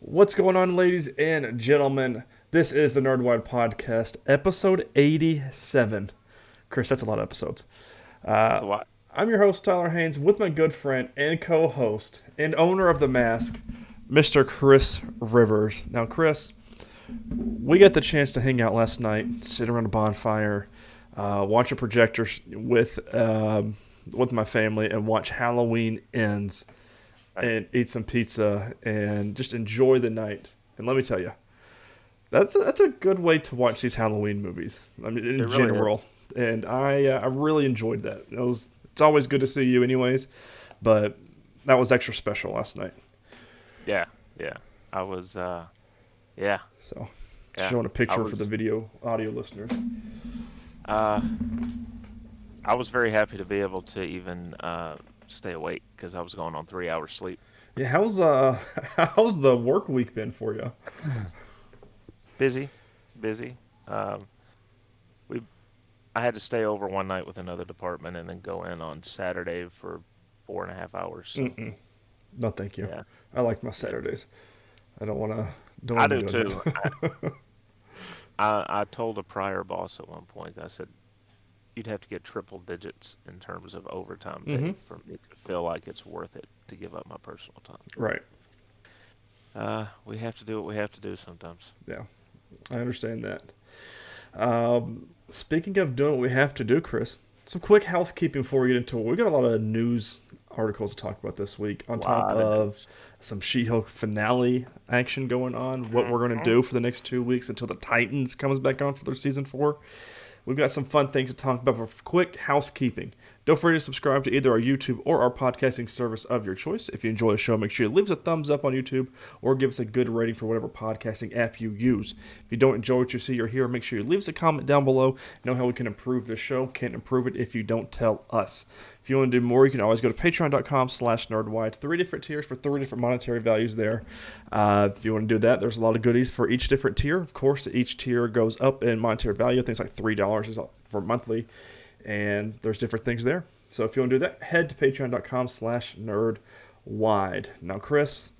What's going on, ladies and gentlemen? This is the Nerdwide Podcast, episode 87. Chris, that's a lot of episodes. It's Uh, a lot. I'm your host, Tyler Haynes, with my good friend and co host and owner of the mask, Mr. Chris Rivers. Now, Chris, we got the chance to hang out last night, sit around a bonfire, watch a projector with my family, and watch Halloween Ends Right. and eat some pizza and just enjoy the night. And let me tell you, that's a good way to watch these Halloween movies. I mean, in It really general, is. and I really enjoyed that. It's always good to see you, anyways, but that was extra special last night. Yeah, yeah. I was, yeah, So, yeah. showing a I picture for the was, video audio listeners. uh, I was very happy to be able to even stay awake because I was going on 3 hours sleep. Yeah, how's the work week been for you? Busy, busy. Um, we, I had to stay over one night with another department and then go in on Saturday for 4.5 hours. So Mm-mm. No, thank you. yeah, I like my yeah. Saturdays. I don't I want to be do doing too. that. I told a prior boss at one point. I said you'd have to get triple digits in terms of overtime Mm-hmm. pay for me to feel like it's worth it to give up my personal time. Right. We have to do what we have to do sometimes. Yeah, I understand that. Speaking of doing what we have to do, Chris, some quick housekeeping before we get into it. We got a lot of news articles to talk about this week, A on top lot of of news. some She-Hulk finale action going on. What we're going to Hmm. do for the next 2 weeks until the Titans comes back on for their season 4. We've got some fun things to talk about, but for quick housekeeping. Don't forget to subscribe to either our YouTube or our podcasting service of your choice. If you enjoy the show, make sure you leave us a thumbs up on YouTube or give us a good rating for whatever podcasting app you use. If you don't enjoy what you see or hear, make sure you leave us a comment down below. Know how we can improve the show. Can't improve it if you don't tell us. If you want to do more, you can always go to patreon.com/nerdwide. 3 different tiers for 3 different monetary values there. If you want to do that, there's a lot of goodies for each different tier. Of course, each tier goes up in monetary value. Things like $3 is for monthly, and there's different things there. So if you want to do that, head to patreon.com/nerdwide. Now, Chris,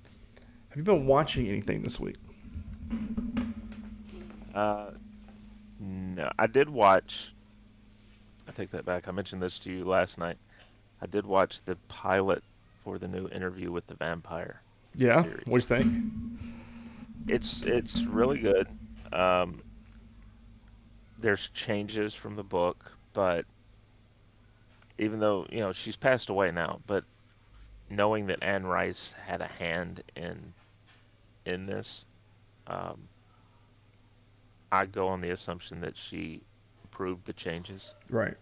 have you been watching anything this week? Uh, no, I did watch. I take that back. I mentioned this to you last night. I did watch the pilot for the new Interview with the Vampire Yeah, series. what do you think? It's really good. Um, there's changes from the book, but even though she's passed away now, but knowing that Anne Rice had a hand in this, um, I go on the assumption that she approved the changes. Right.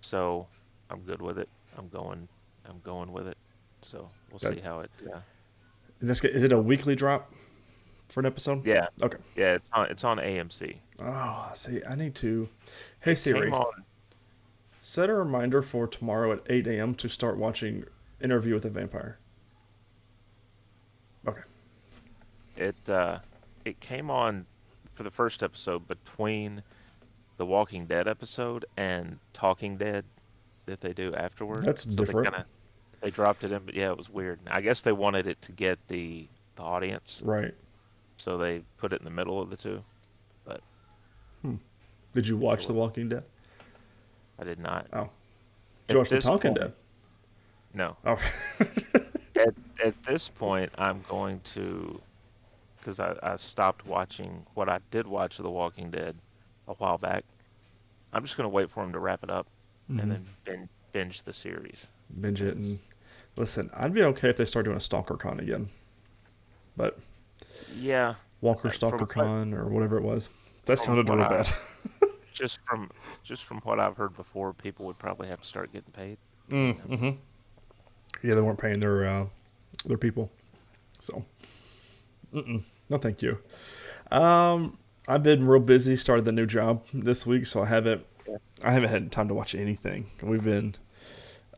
So I'm good with it. I'm going with it. So we'll That see how it. is it a weekly drop for an episode? Yeah, Okay. yeah. It's on AMC. Oh, see, I need to. Hey It came Siri, on. set a reminder for tomorrow at 8 a.m. to start watching Interview with a Vampire. Okay. It came on for the first episode between the Walking Dead episode and Talking Dead that they do afterward. That's So they different. kind of they dropped it in, but yeah, it was weird. I guess they wanted it to get the audience, Right. so they put it in the middle of the two. But Hmm. Did you it watch The was Walking Dead? I did not. Oh. Did you At watch The this Talking point, Dead? no. Oh. At this point, I'm going to because I stopped watching what I did watch of The Walking Dead a while back. I'm just going to wait for them to wrap it up and hmm then binge the series Binge it because and listen. I'd be okay if they start doing a Stalker Con again, but yeah, Walker from Stalker Con or whatever it was. That from sounded what real I bad. just from just from what I've heard before, people would probably have to start getting paid. And Mm-hmm. Yeah, they weren't paying their people. So, no, thank you. I've been real busy. Started the new job this week, so yeah, I haven't had time to watch anything. We've been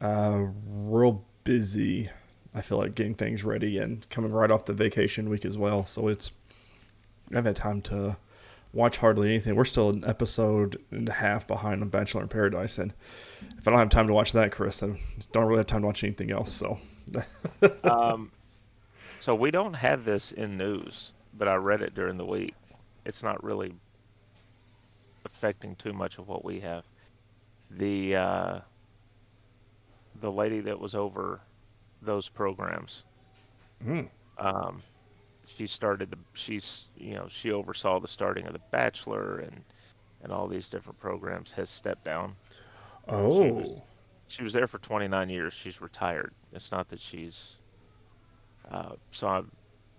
real busy. I feel like getting things ready and coming right off the vacation week as well. So I haven't had time to watch hardly anything. We're still an episode and a half behind on Bachelor in Paradise, and if I don't have time to watch that, Chris, I don't really have time to watch anything else. So, um, So we don't have this in news, but I read it during the week. It's not really affecting too much of what we have. The uh, the lady that was over those programs, Mm. um, she oversaw the starting of The Bachelor and all these different programs, has stepped down. She was Oh. she was there for 29 years. She's retired. It's not that so I'm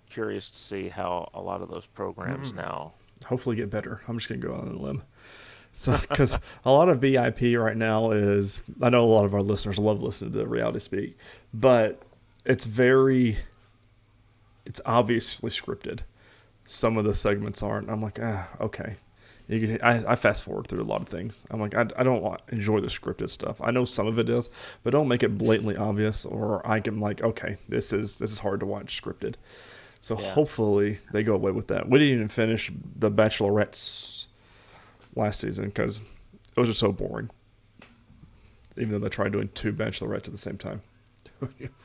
curious to see how a lot of those programs Mm. now. Hopefully get better. I'm just gonna go on a limb. So, because a lot of VIP right now is, I know a lot of our listeners love listening to the reality speak, but it's very, it's obviously scripted. Some of the segments aren't. I'm like, okay. I fast forward through a lot of things. I'm like, I don't enjoy the scripted stuff. I know some of it is, but don't make it blatantly obvious, or I can like, okay, this is hard to watch scripted. So Yeah. hopefully they go away with that. We didn't even finish the Bachelorettes last season because it was just so boring. Even though they tried doing two Bachelorettes at the same time.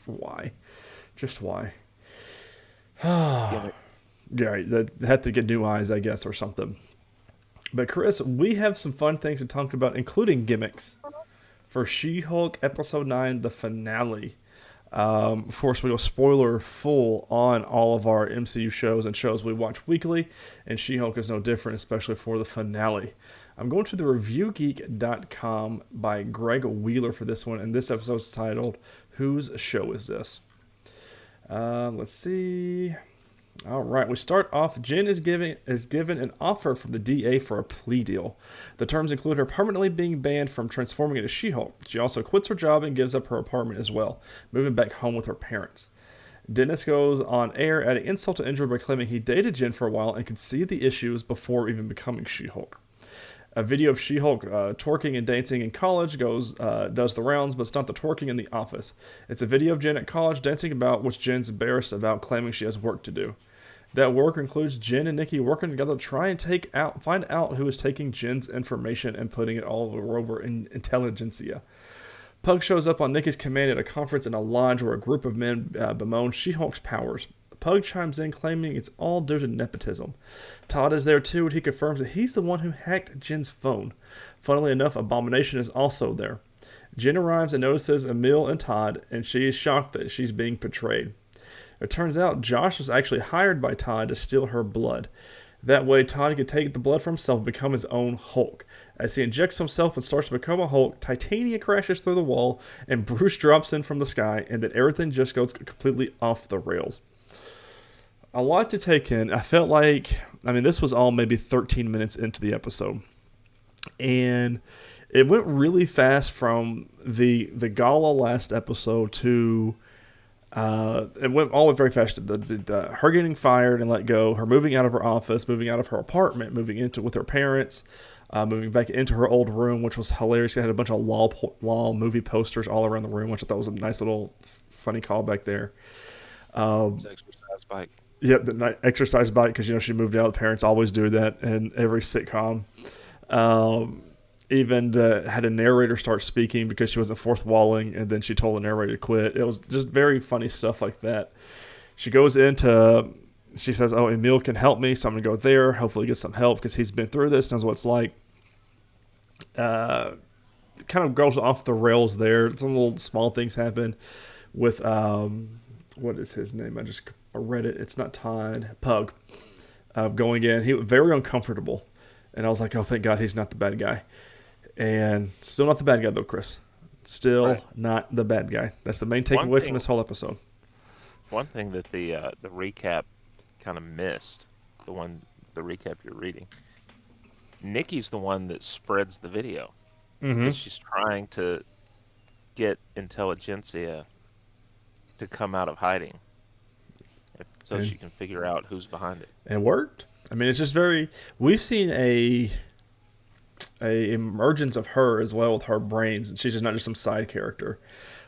Why? Just why? Yeah, Gimmick. they had to get new eyes, I guess, or something. But Chris, we have some fun things to talk about, including gimmicks for She-Hulk episode 9, the finale. Of course, we go spoiler full on all of our MCU shows and shows we watch weekly, and She-Hulk is no different, especially for the finale. I'm going to the reviewgeek.com by Greg Wheeler for this one, and this episode's titled, Whose Show Is This? Let's see. All right, we start off. Jen is given an offer from the DA for a plea deal. The terms include her permanently being banned from transforming into She-Hulk. She also quits her job and gives up her apartment as well, moving back home with her parents. Dennis goes on air adding insult to injury by claiming he dated Jen for a while and could see the issues before even becoming She-Hulk. A video of She-Hulk twerking and dancing in college does the rounds, but it's not the twerking in the office. It's a video of Jen at college dancing about, which Jen's embarrassed about, claiming she has work to do. That work includes Jen and Nikki working together to try and find out who is taking Jen's information and putting it all over in Intelligentsia. Pug shows up on Nikki's command at a conference in a lodge where a group of men bemoan She-Hulk's powers. Pug chimes in, claiming it's all due to nepotism. Todd is there too, and he confirms that he's the one who hacked Jen's phone. Funnily enough, Abomination is also there. Jen arrives and notices Emil and Todd, and she is shocked that she's being betrayed. It turns out Josh was actually hired by Todd to steal her blood. That way, Todd could take the blood for himself and become his own Hulk. As he injects himself and starts to become a Hulk, Titania crashes through the wall, and Bruce drops in from the sky, and then everything just goes completely off the rails. A lot to take in. I felt like, this was all maybe 13 minutes into the episode. And it went really fast from the gala last episode to it went all very fast. Her getting fired and let go, her moving out of her office, moving out of her apartment, moving into with her parents, moving back into her old room, which was hilarious. It had a bunch of law movie posters all around the room, which I thought was a nice little funny callback there. It's exercise bike. Yeah, the exercise bike, because she moved out. The parents always do that in every sitcom. Even had a narrator start speaking because she wasn't fourth walling, and then she told the narrator to quit. It was just very funny stuff like that. She goes into, she says, "Oh, Emil can help me, so I'm gonna go there. Hopefully, get some help because he's been through this, knows what it's like." Kind of goes off the rails there. Some little small things happen with what is his name? I just read it. It's not Todd. Pug. Going in, he was very uncomfortable, and I was like, "Oh, thank God he's not the bad guy." And still not the bad guy though, Chris. Still Right. not the bad guy. That's the main takeaway from this whole episode. One thing that the recap kind of missed, the recap you're reading. Nikki's the one that spreads the video Mm-hmm. because she's trying to get intelligentsia to come out of hiding, so And she can figure out who's behind it. it worked. It's just very. We've seen a emergence of her as well with her brains. She's just not just some side character.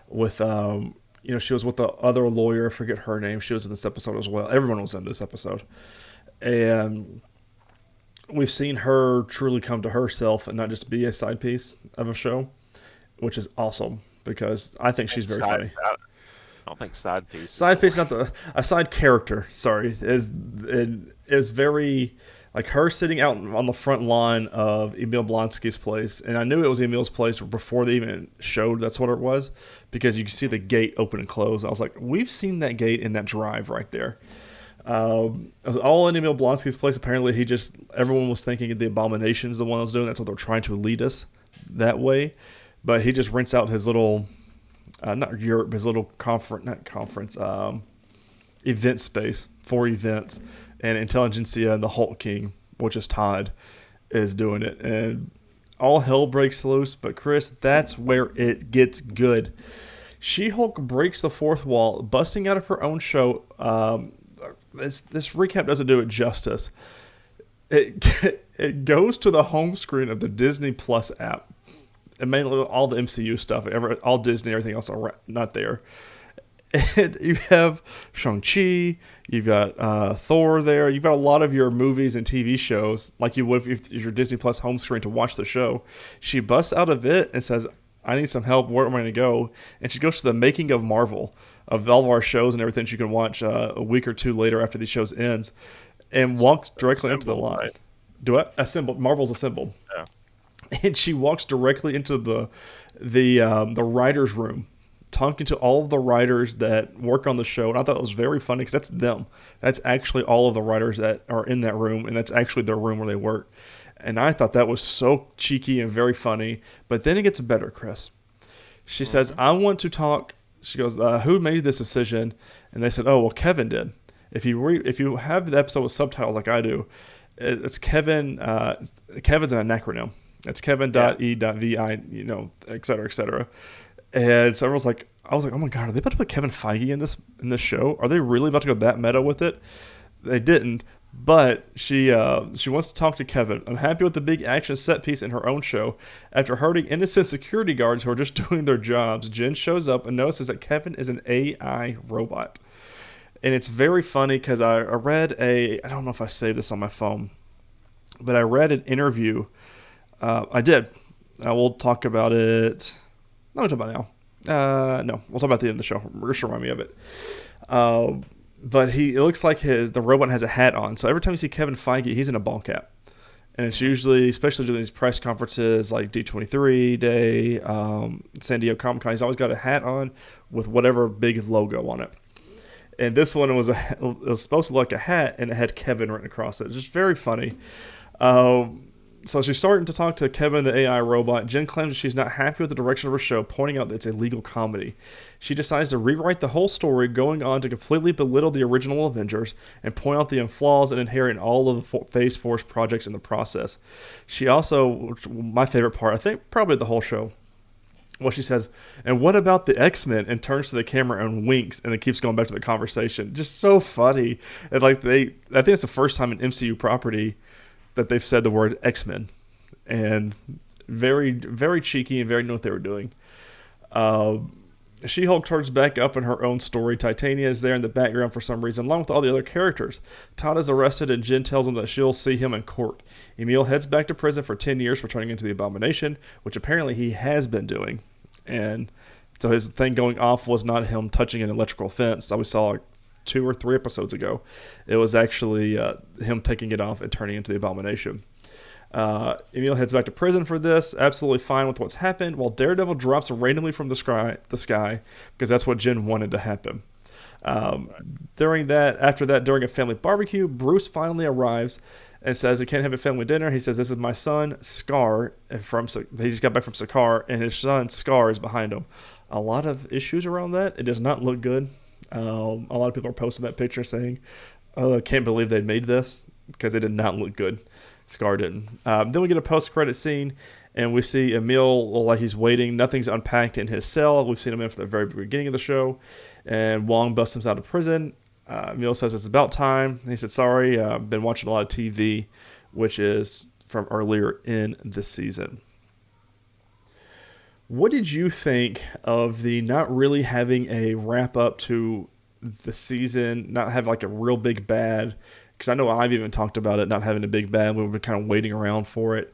With she was with the other lawyer. I forget her name. She was in this episode as well. Everyone was in this episode, and we've seen her truly come to herself and not just be a side piece of a show, which is awesome because I think she's very funny. I don't think side piece is the Side piece, not word. a side character. Sorry, is very like her sitting out on the front lawn of Emil Blonsky's place, and I knew it was Emil's place before they even showed that's what it was, because you can see the gate open and close. I was like, we've seen that gate in that drive right there. It was all in Emil Blonsky's place. Apparently, everyone was thinking the Abomination is the one that was doing. That's what they're trying to lead us that way. But he just rents out his little, not Europe, his little not conference, event space for events. And Intelligentsia and the Hulk King, which is Todd, is doing it. And all hell breaks loose. But Chris, that's where it gets good. She-Hulk breaks the fourth wall, busting out of her own show. This recap doesn't do it justice. It goes to the home screen of the Disney Plus app, and mainly all the MCU stuff, all Disney, everything else are not there. And you have Shang-Chi, you've got Thor there, you've got a lot of your movies and TV shows, like you would if your Disney Plus home screen to watch the show. She busts out of it and says, I need some help, where am I going to go? And she goes to the making of Marvel, of all of our shows and everything you can watch a week or two later after these shows ends, and walks directly into the Symbol, line. right? Do it? Assemble. Marvel's assembled. Yeah. And she walks directly into the writers' room, talking to all of the writers that work on the show. And I thought it was very funny because that's them. That's actually all of the writers that are in that room, and that's actually their room where they work. And I thought that was so cheeky and very funny. But then it gets better, Chris. She says, I want to talk. She goes, who made this decision? And they said, oh, well, Kevin did. If you have the episode with subtitles like I do, it's Kevin. Kevin's an acronym. It's Kevin.E.Vi, et cetera, et cetera. And so I was like, oh my God, are they about to put Kevin Feige in this show? Are they really about to go that meta with it? They didn't. But she wants to talk to Kevin. Unhappy with the big action set piece in her own show. After hurting innocent security guards who are just doing their jobs, Jen shows up and notices that Kevin is an AI robot. And it's very funny because I read I don't know if I saved this on my phone, but I read an interview. I did. We'll talk about it. No, we'll talk about it now. No, we'll talk about the end of the show. Just remind me of it. But it looks like the robot has a hat on. So every time you see Kevin Feige, he's in a ball cap. And it's usually, especially during these press conferences like D23 Day, San Diego Comic Con, he's always got a hat on with whatever big logo on it. And this one was supposed to look like a hat, and it had Kevin written across it. It's just very funny. So she's starting to talk to Kevin, the AI robot. Jen claims that she's not happy with the direction of her show, pointing out that it's a legal comedy. She decides to rewrite the whole story, going on to completely belittle the original Avengers and point out the flaws and inherent in all of the Phase Force projects in the process. She also, my favorite part, I think probably the whole show, well, she says, and what about the X-Men? And turns to the camera and winks, and it keeps going back to the conversation. Just so funny. And I think it's the first time in MCU property that they've said the word X-Men, and very, very cheeky and very knew what they were doing. She-Hulk turns back up in her own story. Titania is there in the background for some reason, along with all the other characters. Todd is arrested, and Jen tells him that she'll see him in court. Emil heads back to prison for 10 years for turning into the Abomination, which apparently he has been doing. And so his thing going off was not him touching an electrical fence that we saw 2 or 3 episodes ago. It was actually him taking it off and turning into the Abomination. Emil heads back to prison for this, absolutely fine with what's happened, while Daredevil drops randomly from the sky, because that's what Jen wanted to happen. During a family barbecue, Bruce finally arrives and says he can't have a family dinner. He says, this is my son, Scar, he just got back from Sakaar, and his son, Scar, is behind him. A lot of issues around that. It does not look good. A lot of people are posting that picture saying, oh, I can't believe they made this, because it did not look good. Scar didn't. Then we get a post-credit scene, and we see Emil like he's waiting. Nothing's unpacked in his cell. We've seen him in from the very beginning of the show. And Wong busts him out of prison. Emil says it's about time. He said, sorry, I've been watching a lot of TV, which is from earlier in the season. What did you think of the not really having a wrap-up to the season, not have like a real big bad? Because I know I've even talked about it, not having a big bad. We've been kind of waiting around for it.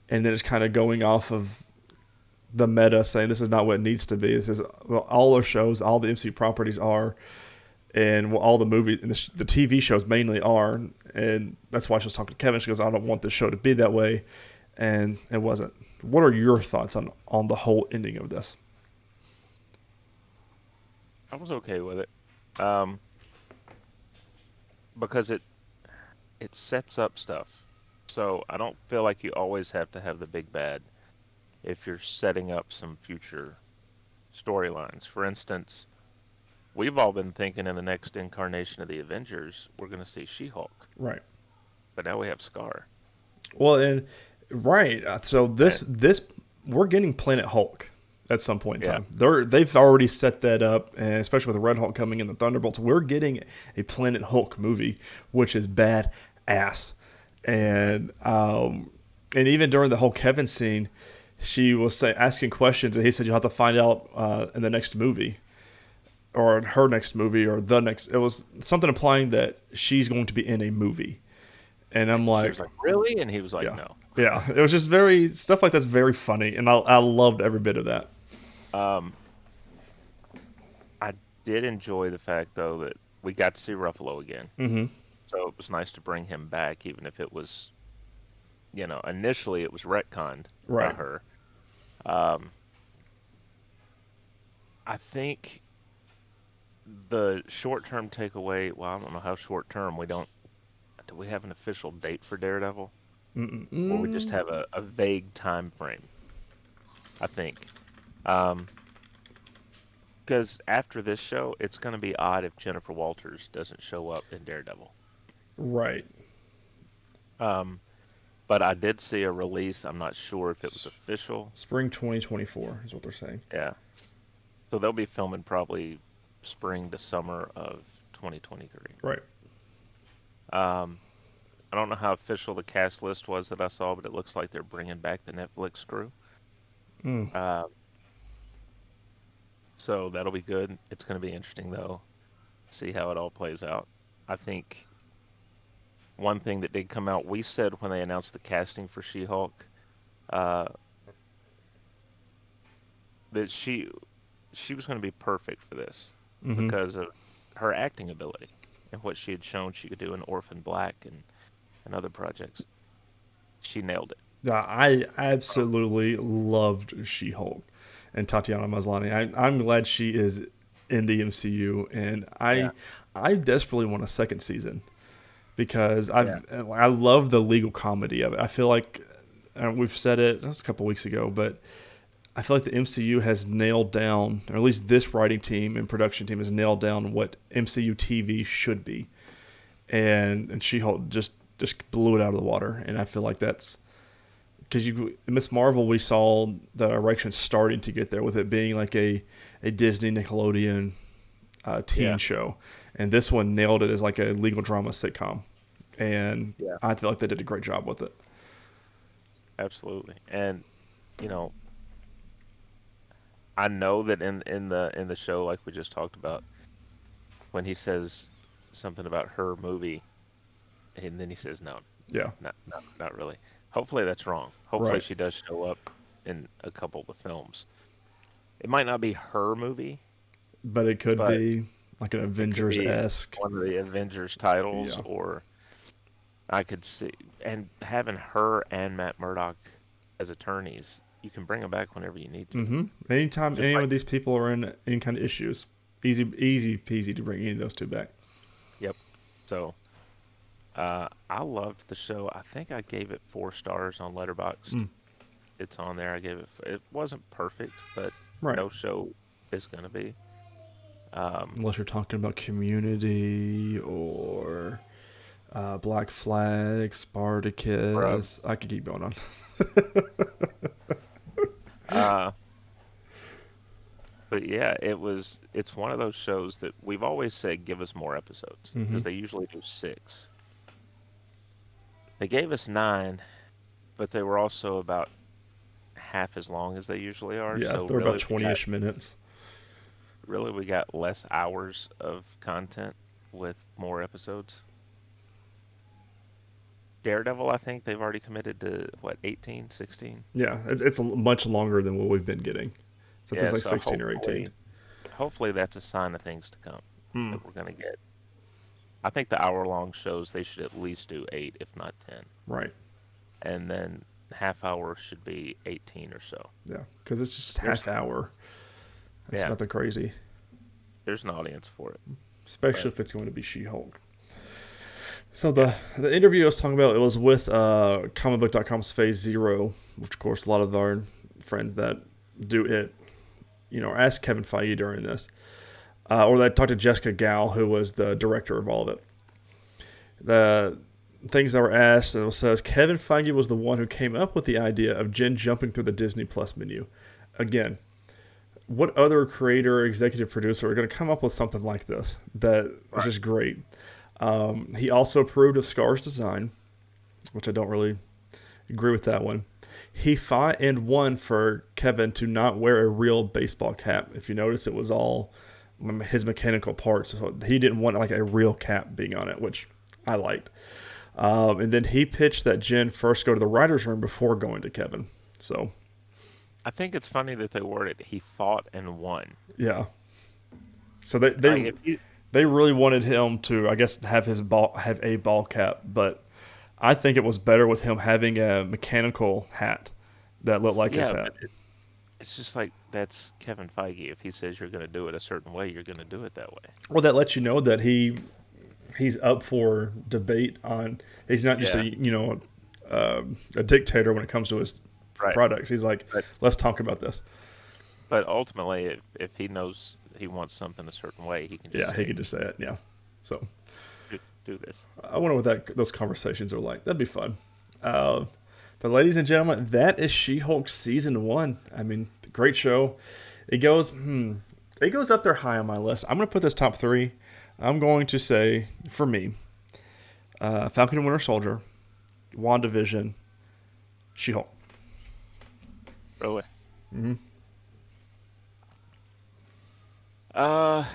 And then it's kind of going off of the meta saying this is not what it needs to be. This is well, all our shows, all the MCU properties are, and well, all the movies and the TV shows mainly are, and that's why she was talking to Kevin. She goes, I don't want this show to be that way, and it wasn't. What are your thoughts on the whole ending of this? I was okay with it. Um, because it sets up stuff. So I don't feel like you always have to have the big bad if you're setting up some future storylines. For instance, we've all been thinking in the next incarnation of the Avengers, we're going to see She-Hulk, Right. but now we have Scar. Well, and right. So And this we're getting Planet Hulk at some point in yeah, time. They've already set that up, and especially with the Red Hulk coming in the Thunderbolts, we're getting a Planet Hulk movie, which is bad ass. And even during the whole Kevin scene, she was asking questions, and he said you'll have to find out in the next movie, or in her next movie, or the next. It was something implying that she's going to be in a movie, and I'm she like, was like, "Really?" And he was like, yeah, "No." yeah. It was just very stuff like that's very funny, and I loved every bit of that. Um, I did enjoy the fact though that we got to see Ruffalo again, Mm-hmm. so it was nice to bring him back, even if it was, initially it was retconned by Right. her. Um, I think the short-term takeaway, well, I don't know how short-term, do we have an official date for Daredevil? Or we just Mm-mm. have a vague time frame, I think. Um, because after this show, it's going to be odd if Jennifer Walters doesn't show up in Daredevil. Right. Um, but I did see a release. I'm not sure if it was official. Spring 2024 is what they're saying. Yeah. So they'll be filming probably spring to summer of 2023. Right. Um, I don't know how official the cast list was that I saw, but it looks like they're bringing back the Netflix crew. Mm. Uh, so that'll be good. It's going to be interesting, though, see how it all plays out. I think one thing that did come out, we said when they announced the casting for She-Hulk, uh, that she was going to be perfect for this Mm-hmm. because of her acting ability and what she had shown she could do in Orphan Black and other projects. She nailed it. Yeah, I Um, absolutely loved She-Hulk and Tatiana Maslany. I'm glad she is in the MCU, and yeah, I desperately want a second season because yeah, I love the legal comedy of it. I feel like we've said it that's a couple weeks ago, but I feel like the MCU has nailed down, or at least this writing team and production team has nailed down what MCU TV should be, and She-Hulk just blew it out of the water, and I feel like that's because you Miss Marvel, we saw the direction starting to get there with it being like a Disney Nickelodeon teen yeah, show, and this one nailed it as like a legal drama sitcom, and yeah, I feel like they did a great job with it. absolutely. And you know, I know that in the show, like we just talked about, when he says something about her movie, and then he says no, Yeah, not really. Hopefully that's wrong. Hopefully right. she does show up in a couple of the films. It might not be her movie, But it could but be like an it could Avengers be esque. one of the Avengers titles, Yeah. or I could see, and having her and Matt Murdock as attorneys, you can bring them back whenever you need to. Mm-hmm. Anytime Just any like, of these people are in any kind of issues, easy peasy to bring any of those two back. yep. So, I loved the show. I think I gave it 4 stars on Letterboxd. Mm. It's on there. I gave it. It wasn't perfect, but Right. no show is gonna be. Um, Unless you're talking about Community or Black Flag, Scrubs. Spartacus. I could keep going on. Uh, but yeah, it's one of those shows that we've always said give us more episodes Mm-hmm. because they usually do 6. They gave us 9, but they were also about half as long as they usually are. Yeah, So they're about 20-ish minutes. really we got less hours of content with more episodes. Daredevil, I think they've already committed to what, 18, 16? Yeah, it's much longer than what we've been getting. So I think Yeah, it's like so 16 or 18. hopefully that's a sign of things to come Hmm. that we're gonna get. I think the hour-long shows they should at least do 8, if not 10, Right. and then half hour should be 18 or so. Yeah, because it's just There's half hour. It's yeah, nothing crazy, there's an audience for it, especially but if it's going to be She-Hulk. So the interview I was talking about, it was with comicbook.com's Phase Zero, which of course a lot of our friends that do it, asked Kevin Feige during this, or they talked to Jessica Gao, who was the director of all of it. The things that were asked, it says Kevin Feige was the one who came up with the idea of Jen jumping through the Disney Plus menu. Again, what other creator or executive producer are going to come up with something like this that is right. just great? He also approved of Scar's design, which I don't really agree with that one. He fought and won for Kevin to not wear a real baseball cap. If you notice, it was all his mechanical parts. So he didn't want like a real cap being on it, which I liked. And then he pitched that Jen first go to the writer's room before going to Kevin. So, I think it's funny that they worded he fought and won. yeah. So they, Like they if he, they really wanted him to, I guess, have a ball cap, but I think it was better with him having a mechanical hat that looked like his yeah, but hat. it's just like that's Kevin Feige. If he says you're going to do it a certain way, you're going to do it that way. Well, that lets you know that he's up for debate on. He's not just Yeah, a dictator when it comes to his right. products. He's like, But let's talk about this. but ultimately, if he knows he wants something a certain way, he can just Yeah, he say, could just say it. Yeah. So do this." I wonder what those conversations are like. That'd be fun. Uh, but ladies and gentlemen, that is She-Hulk season 1. I mean, great show. It goes up there high on my list. I'm gonna put this top 3. I'm going to say for me, Falcon and Winter Soldier, WandaVision, She-Hulk. Really? Mm-hmm. I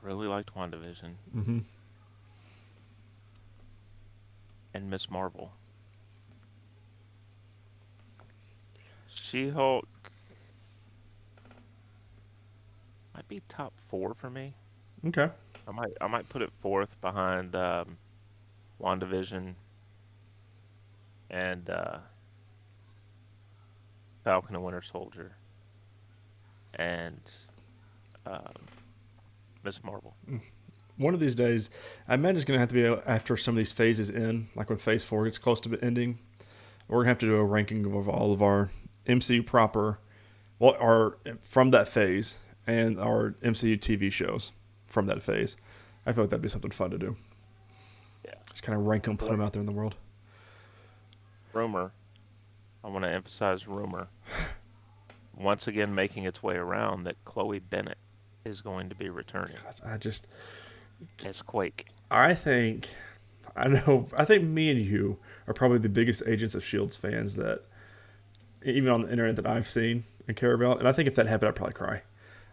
really liked WandaVision Mm-hmm. and Miss Marvel. She-Hulk might be top 4 for me. Okay. I might put it fourth behind WandaVision and Falcon and Winter Soldier and um, Miss Marvel. One of these days, I imagine it's going to have to be after some of these phases end, like when Phase 4 gets close to ending. We're going to have to do a ranking of all of our MCU proper, from that phase, and our MCU TV shows from that phase. I feel like that'd be something fun to do. Yeah. Just kind of rank them, put them out there in the world. Rumor. I want to emphasize rumor. Once again, making its way around that Chloe Bennett is going to be returning as Quake. I think, I think me and you are probably the biggest Agents of S.H.I.E.L.D. fans that, even on the internet, that I've seen and care about. And I think if that happened, I'd probably cry.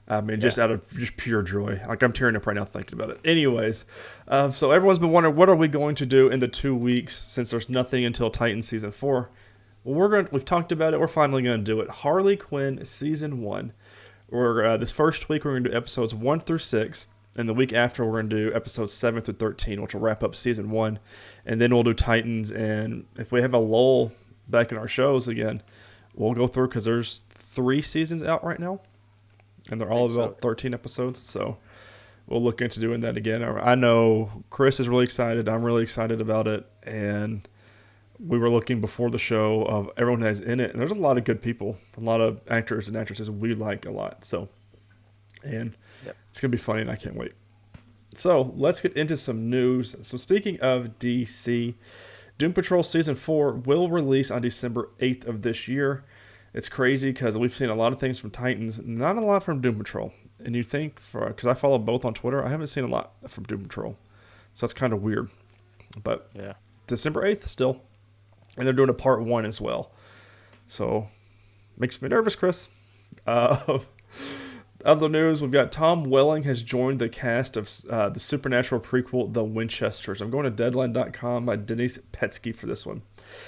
I mean, just Yeah. out of just pure joy. Like, I'm tearing up right now thinking about it. Anyways, so everyone's been wondering, what are we going to do in the 2 weeks since there's nothing until Titan Season 4? Well, we've talked about it. We're finally going to do it. Harley Quinn Season 1. This first week, we're going to do episodes 1 through 6. And the week after, we're going to do episodes 7 through 13, which will wrap up Season 1. And then we'll do Titans. And if we have a lull back in our shows again, we'll go through, because there's 3 seasons out right now. And they're all about 13 episodes. So we'll look into doing that again. I know Chris is really excited. I'm really excited about it. And we were looking before the show of everyone that's in it. And there's a lot of good people, a lot of actors and actresses we like a lot. So, and Yep. it's going to be funny, and I can't wait. So let's get into some news. So speaking of DC, Doom Patrol Season 4 will release on December 8th of this year. It's crazy because we've seen a lot of things from Titans, not a lot from Doom Patrol. And you think, because I follow both on Twitter, I haven't seen a lot from Doom Patrol. So that's kind of weird. But Yeah. December 8th still. And they're doing a part 1 as well. So makes me nervous, Chris. Other news, we've got Tom Welling has joined the cast of the supernatural prequel, The Winchesters. I'm going to Deadline.com by Denise Petsky for this one.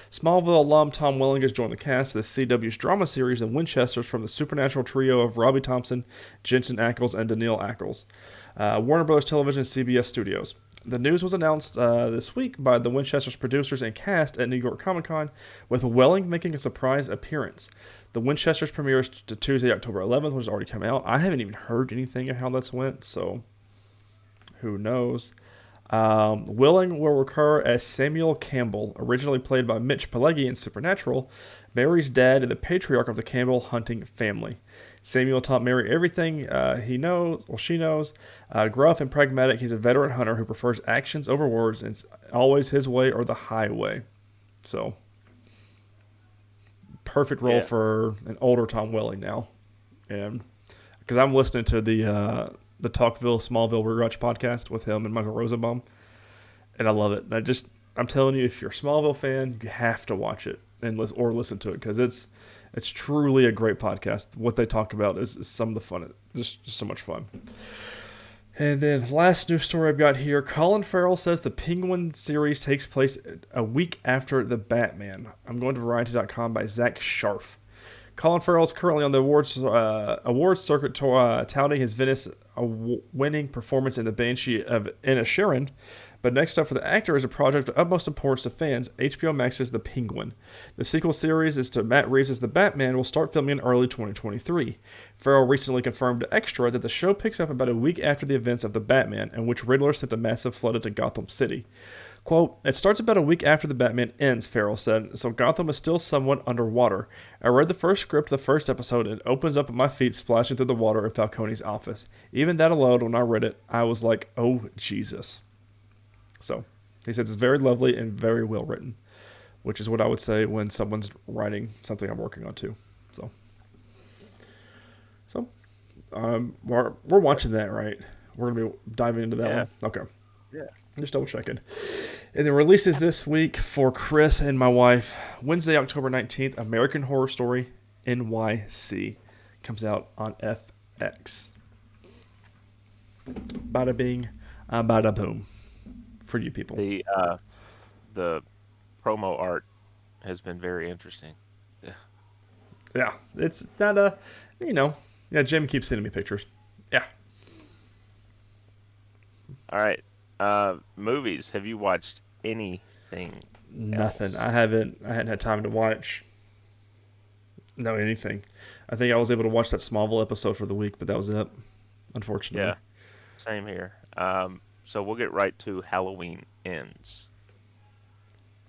Smallville alum Tom Welling has joined the cast of the CW's drama series, The Winchesters, from the supernatural trio of Robbie Thompson, Jensen Ackles, and Daniil Ackles. Warner Bros. Television CBS Studios. The news was announced this week by the Winchesters producers and cast at New York Comic Con, with Welling making a surprise appearance. The Winchesters premieres to Tuesday, October 11th, which has already come out. I haven't even heard anything of how this went, so who knows. Welling will recur as Samuel Campbell, originally played by Mitch Pileggi in Supernatural, Mary's dad and the patriarch of the Campbell hunting family. Samuel taught Mary everything she knows. Gruff and pragmatic, he's a veteran hunter who prefers actions over words, and it's always his way or the highway. So, perfect role for an older Tom Welling now. And because I'm listening to the Talkville Smallville Rewatch podcast with him and Michael Rosenbaum, and I love it. I'm telling you, if you're a Smallville fan, you have to watch it or listen to it, because it's truly a great podcast. What they talk about is some of the fun. It's just so much fun. And then last news story I've got here, Colin Farrell says the Penguin series takes place a week after the Batman. I'm going to Variety.com by Zach Sharf. Colin Farrell is currently on the awards circuit touting his Venice-winning performance in The Banshee of Inisherin. But next up for the actor is a project of utmost importance to fans, HBO Max's The Penguin. The sequel series is to Matt Reeves' The Batman will start filming in early 2023. Farrell recently confirmed to Extra that the show picks up about a week after the events of The Batman, in which Riddler sent a massive flood into Gotham City. Quote, "It starts about a week after The Batman ends," Farrell said, "so Gotham is still somewhat underwater. I read the first script of the first episode, and it opens up at my feet splashing through the water in Falcone's office. Even that alone, when I read it, I was like, oh, Jesus." So, he says it's very lovely and very well written, which is what I would say when someone's writing something I'm working on too. So, we're watching that, right? We're going to be diving into that one? Okay. Yeah. Just double checking. And the releases this week for Chris and my wife. Wednesday, October 19th, American Horror Story NYC comes out on FX. Bada bing, bada boom. For you people. The promo art has been very interesting. Yeah, it's not yeah, Jim keeps sending me pictures. Yeah. All right. Movies. Have you watched anything? Nothing. Else? I hadn't had time to watch anything. I think I was able to watch that Smallville episode for the week, but that was it, unfortunately. Yeah. Same here. So we'll get right to Halloween Ends.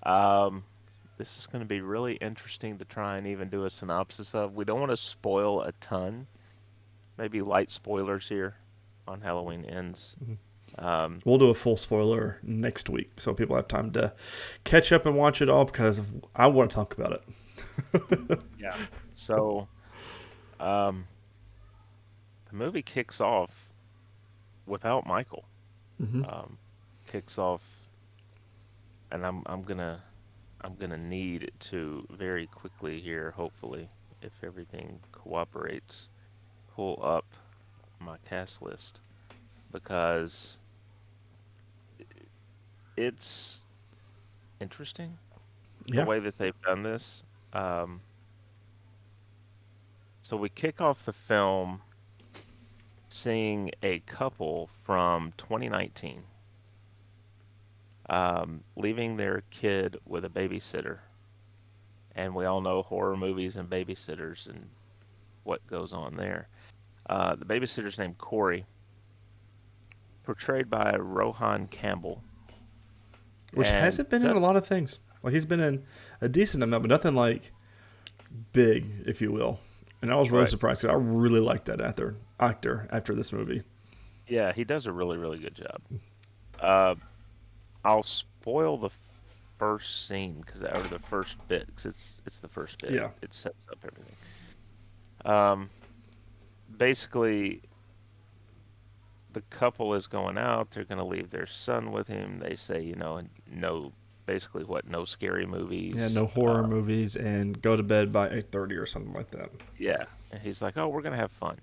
This is going to be really interesting to try and even do a synopsis of. We don't want to spoil a ton. Maybe light spoilers here on Halloween Ends. Mm-hmm. We'll do a full spoiler next week, so people have time to catch up and watch it all, because I want to talk about it. Yeah. So, the movie kicks off without Michael. Mm-hmm. Kicks off, and I'm gonna need to very quickly here, hopefully, if everything cooperates, pull up my cast list, because it's interesting the way that they've done this. So we kick off the film seeing a couple from 2019 leaving their kid with a babysitter. And we all know horror movies and babysitters and what goes on there. The babysitter's named Corey, portrayed by Rohan Campbell. Which hasn't been in a lot of things. Like, he's been in a decent amount, but nothing like big, if you will. And I was really surprised, because I really liked that actor after this movie. Yeah, he does a really, really good job. I'll spoil the first scene, or the first bit, because it's the first bit. Yeah. It sets up everything. Basically, the couple is going out. They're going to leave their son with him. They say, no scary movies. Yeah, no horror movies, and go to bed by 8:30 or something like that. Yeah. And he's like, oh, we're going to have fun.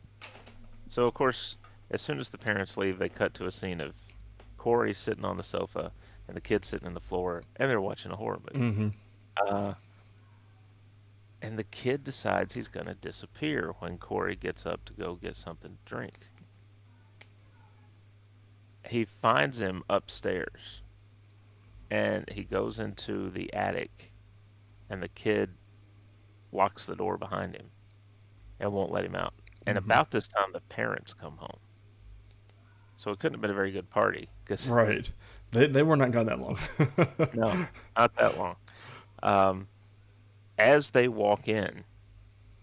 So of course, as soon as the parents leave, they cut to a scene of Corey sitting on the sofa and the kid sitting on the floor, and they're watching a horror movie. Mm-hmm. Uh, and the kid decides he's going to disappear when Corey gets up to go get something to drink. He finds him upstairs, and he goes into the attic, and the kid locks the door behind him and won't let him out. And Mm-hmm. about this time, the parents come home. So it couldn't have been a very good party because Right. They were not gone that long. no, not that long. Um, as they walk in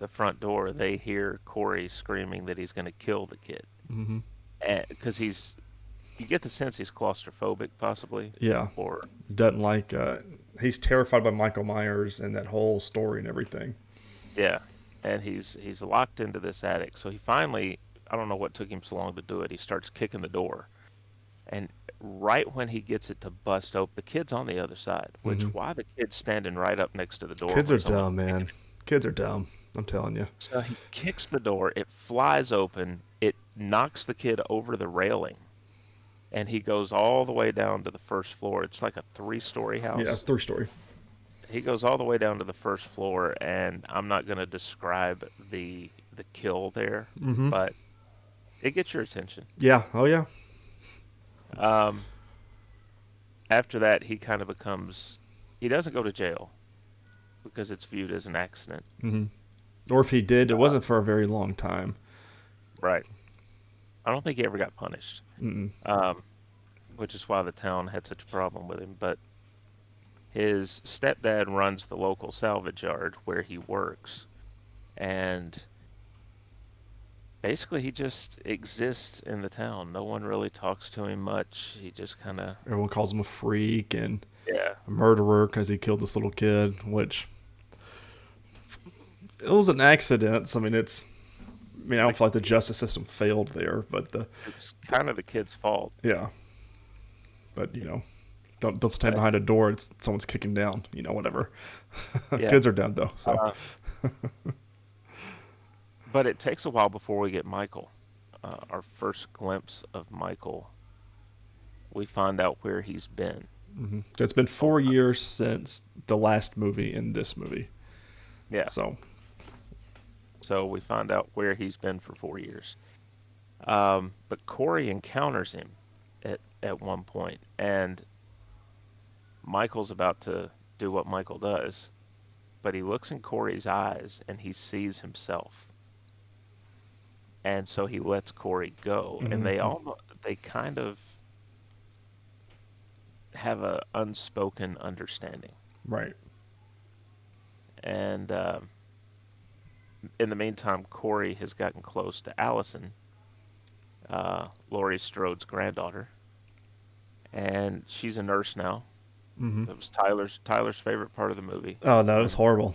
the front door, they hear Corey screaming that he's going to kill the kid Mm-hmm. because you get the sense he's claustrophobic, possibly, Yeah. or Doesn't like. He's terrified by Michael Myers and that whole story and everything. yeah, and he's locked into this attic. So he finally, I don't know what took him so long to do it. He starts kicking the door, and right when he gets it to bust open, the kid's on the other side. Mm-hmm. Which why the kid's standing right up next to the door Kids when are someone's dumb, kicking man. it? Kids are dumb. I'm telling you. So he kicks the door. It flies open. It knocks the kid over the railing, and he goes all the way down to the first floor. It's like a three-story Yeah, house. 3 story. He goes all the way down to the first floor, and I'm not going to describe the kill there, Mm-hmm. but it gets your attention. Yeah. Oh yeah. Um, After that, he kind of becomes. He doesn't go to jail because it's viewed as an accident. Mm-hmm. Or if he did, it Uh, wasn't for a very long time. right. I don't think he ever got punished, Mm-mm. um, which is why the town had such a problem with him. But his stepdad runs the local salvage yard where he works, and basically he just exists in the town. No one really talks to him much. He just kind of, Everyone calls him a freak and yeah, a murderer because he killed this little kid, which it was an accident. So, I mean, I the, don't feel like the justice system failed there, but it was kind of the kid's fault. yeah, but don't stand But behind a door. It's someone's kicking down. Whatever. yeah, Kids are dumb though. So, uh, but it takes a while before we get Michael. Our first glimpse of Michael, we find out where he's been. it's been 4 years since the last movie and this movie. Yeah, So, so we find out where he's been for 4 years. But Corey encounters him at one point, and Michael's about to do what Michael does, but he looks in Corey's eyes and he sees himself, and so he lets Corey go, and mhm, they kind of have a unspoken understanding. right. And in the meantime, Corey has gotten close to Allison, Laurie Strode's granddaughter, and she's a nurse now. hmm That was Tyler's favorite part of the movie Oh no, it was when horrible.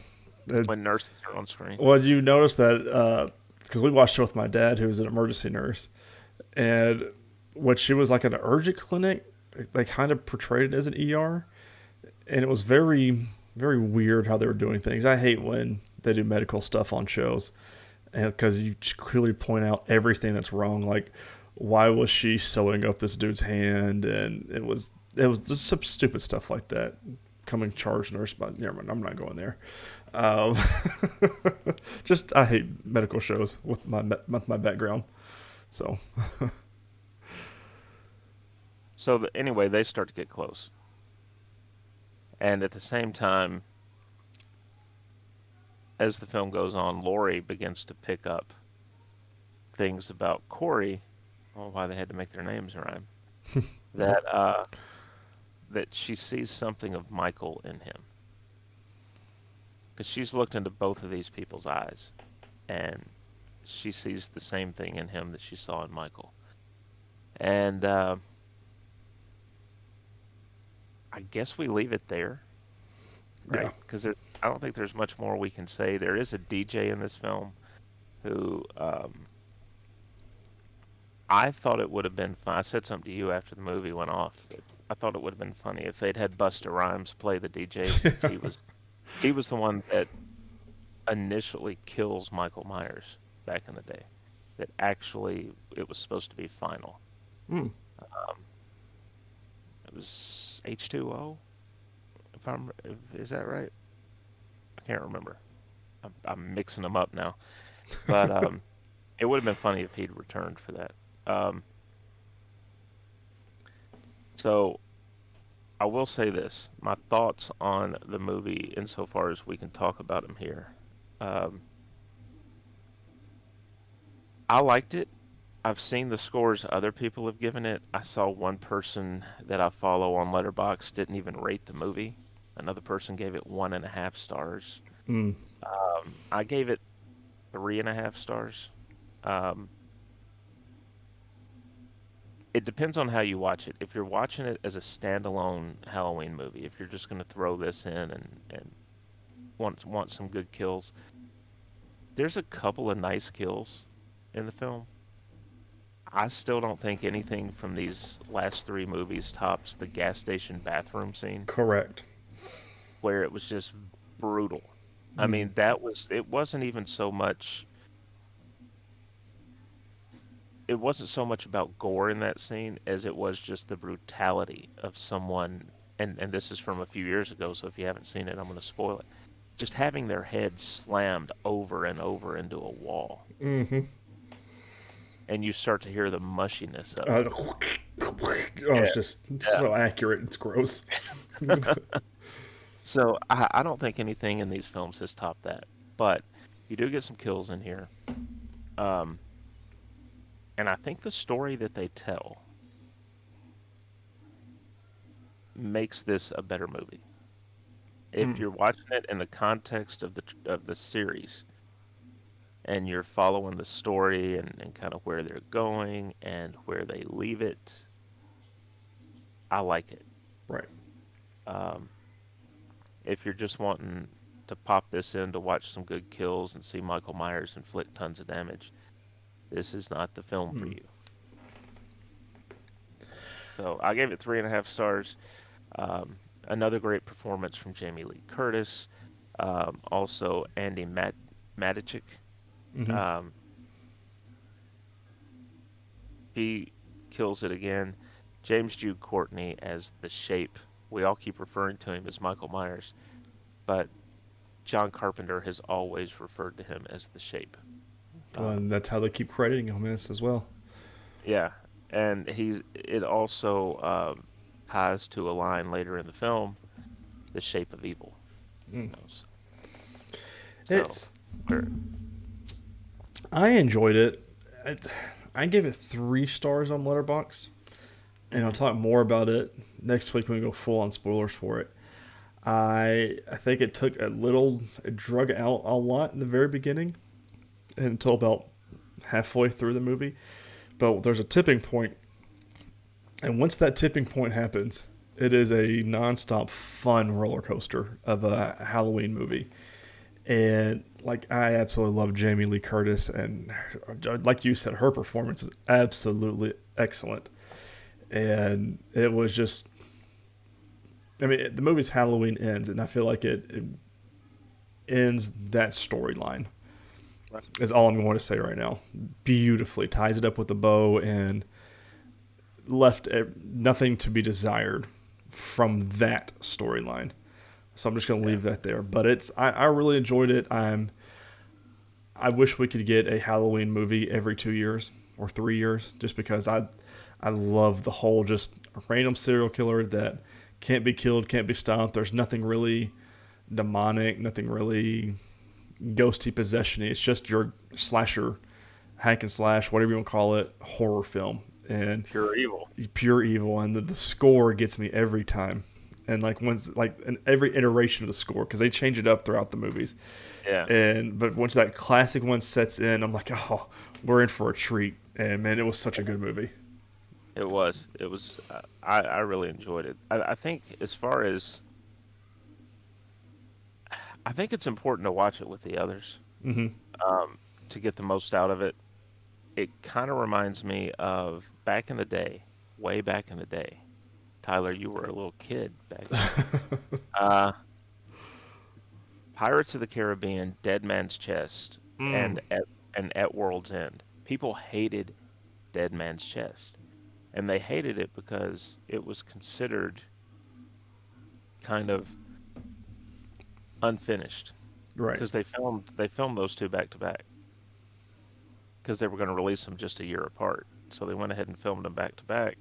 Uh, nurses are on screen. well, you notice that because we watched it with my dad, who was an emergency nurse, and when she was like at an urgent clinic, they kind of portrayed it as an ER, and it was very, very weird how they were doing things. I hate when they do medical stuff on shows, and because you just clearly point out everything that's wrong, like why was she sewing up this dude's hand, and it was just some stupid stuff like that. Coming charge nurse, but never mind, I'm not going there. Um, just I hate medical shows with my background. So So anyway, they start to get close, and at the same time, as the film goes on, Laurie begins to pick up things about Corey. Well, why they had to make their names rhyme. That that she sees something of Michael in him because she's looked into both of these people's eyes, and she sees the same thing in him that she saw in Michael. And I guess we leave it there, yeah, right? Because I don't think there's much more we can say. There is a DJ in this film who I thought it would have been fun. I said something to you after the movie went off. That I thought it would have been funny if they'd had Busta Rhymes play the DJ since he was the one that initially kills Michael Myers back in the day. that actually it was supposed to be final. Mm. Um, it was H2O. Is that right? I can't remember. I'm mixing them up now. But it would have been funny if he'd returned for that. Um, so I will say this: my thoughts on the movie, insofar as we can talk about them here. Um, I liked it. I've seen the scores other people have given it. I saw one person that I follow on Letterboxd didn't even rate the movie. Another person gave it 1.5 stars. Mm. I gave it 3.5 stars. Um, it depends on how you watch it. If you're watching it as a standalone Halloween movie, if you're just going to throw this in and want some good kills, there's a couple of nice kills in the film. I still don't think anything from these last three movies tops the gas station bathroom scene Correct. where it was just brutal. I Mm. mean, it wasn't even so much it wasn't so much about gore in that scene as it was just the brutality of someone, and this is from a few years ago, so if you haven't seen it, I'm going to spoil it. Just having their head slammed over and over into a wall, Mm-hmm. and you start to hear the mushiness of Uh, it. oh, Yeah, it's just yeah. so accurate. It's gross. So I don't think anything in these films has topped that, but you do get some kills in here, um, and I think the story that they tell makes this a better movie. If Mm. you're watching it in the context of the series and you're following the story and kind of where they're going and where they leave it, I like it. Right. Um, if you're just wanting to pop this in to watch some good kills and see Michael Myers inflict tons of damage, this is not the film for Mm. you. So I gave it 3.5 stars. Another great performance from Jamie Lee Curtis. Also Andy Matichik. Mm-hmm. Um, he kills it again. James Jude Courtney as the Shape. We all keep referring to him as Michael Myers, but John Carpenter has always referred to him as the Shape. Well, and Um, that's how they keep crediting him as well. yeah, and it also ties to a line later in the film, the Shape of Evil. Mm. You know, so It's. we're I enjoyed it. I, I gave it 3 stars on Letterbox, and I'll hmm talk more about it next week when we go full on spoilers for it. I think it drug out a lot in the very beginning until about halfway through the movie. But there's a tipping point, and once that tipping point happens, it is a nonstop fun roller coaster of a Halloween movie. And like I absolutely love Jamie Lee Curtis, and like you said, her performance is absolutely excellent. And it was just, I mean, the movie's Halloween ends, and I feel like it ends that storyline. right. Is all I'm going to say right now. Beautifully ties it up with a bow and left nothing to be desired from that storyline. So I'm just going to Yeah, leave that there. But I really enjoyed it. I wish we could get a Halloween movie every 2 years or 3 years, just because I love the whole just random serial killer that can't be killed, can't be stopped. There's nothing really demonic, nothing really ghosty possession. It's just your slasher, hack and slash, whatever you want to call it, horror film, and pure evil. pure evil. And the score gets me every time. And like once, like in every iteration of the score, because they change it up throughout the movies. Yeah, And but once that classic one sets in, I'm like, oh, we're in for a treat. And man, it was such a good movie. it was. It was. I really enjoyed it. I think as far as I think it's important to watch it with the others Mm-hmm. um, to get the most out of it. It kind of reminds me of back in the day, way back in the day. Tyler, you were a little kid back then. Uh, Pirates of the Caribbean, Dead Man's Chest, Mm. and at World's End. People hated Dead Man's Chest, and they hated it because it was considered kind of unfinished Right. because they filmed those two back to back because they were going to release them just a year apart. So they went ahead and filmed them back to back,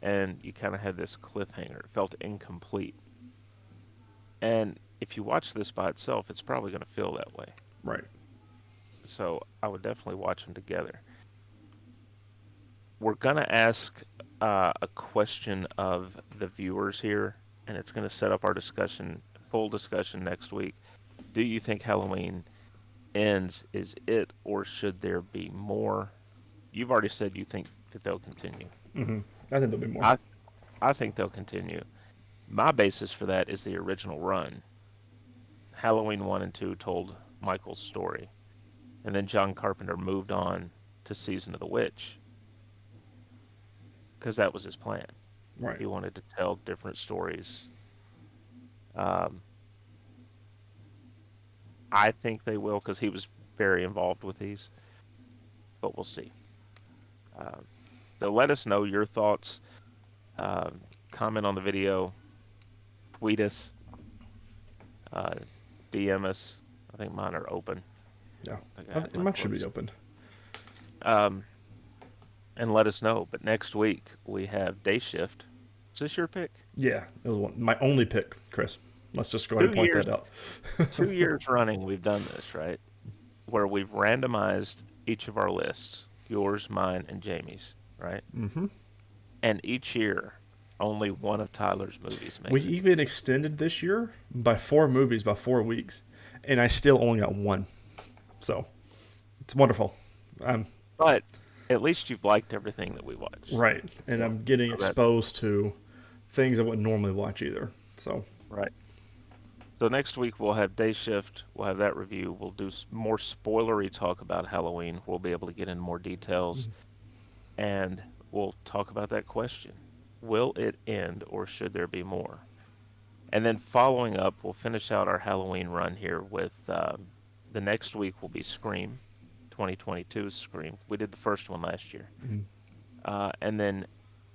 and you kind of had this cliffhanger. It felt incomplete. And if you watch this by itself, it's probably going to feel that way. Right. So I would definitely watch them together. We're going to ask a question of the viewers here, and it's going to set up our discussion, full discussion next week. Do you think Halloween ends? Is it, or should there be more? You've already said you think that they'll continue. Hmm. I think there'll be more. I I think they'll continue. My basis for that is the original run. Halloween 1 and 2 told Michael's story, and then John Carpenter moved on to Season of the Witch because that was his plan. Right. He wanted to tell different stories. Um, I think they will because he was very involved with these, but we'll see. Um, so let us know your thoughts. Um, Comment on the video, tweet us, uh, DM us. I think mine are open. Yeah. I got It mine might should be closed. open. Um, and let us know. But next week we have Day Shift. Is this your pick? Yeah. It was my only pick, Chris. Let's just go ahead and Two point years, that out. 2 years running, we've done this, right? Where we've randomized each of our lists, yours, mine, and Jamie's, right? Hmm. And each year, only one of Tyler's movies We makes it. even extended this year by 4 movies by 4 weeks, and I still only got one. So it's wonderful. I'm But at least you've liked everything that we watched. right, and So, I'm getting so that exposed to things I wouldn't normally watch either. So right. So next week we'll have Day Shift. We'll have that review. We'll do more spoilery talk about Halloween. We'll be able to get into more details, and we'll talk about that question: will it end, or should there be more? And then following up, we'll finish out our Halloween run here with the next week will be Scream, 2022's Scream. We did the first one last year, mm, and then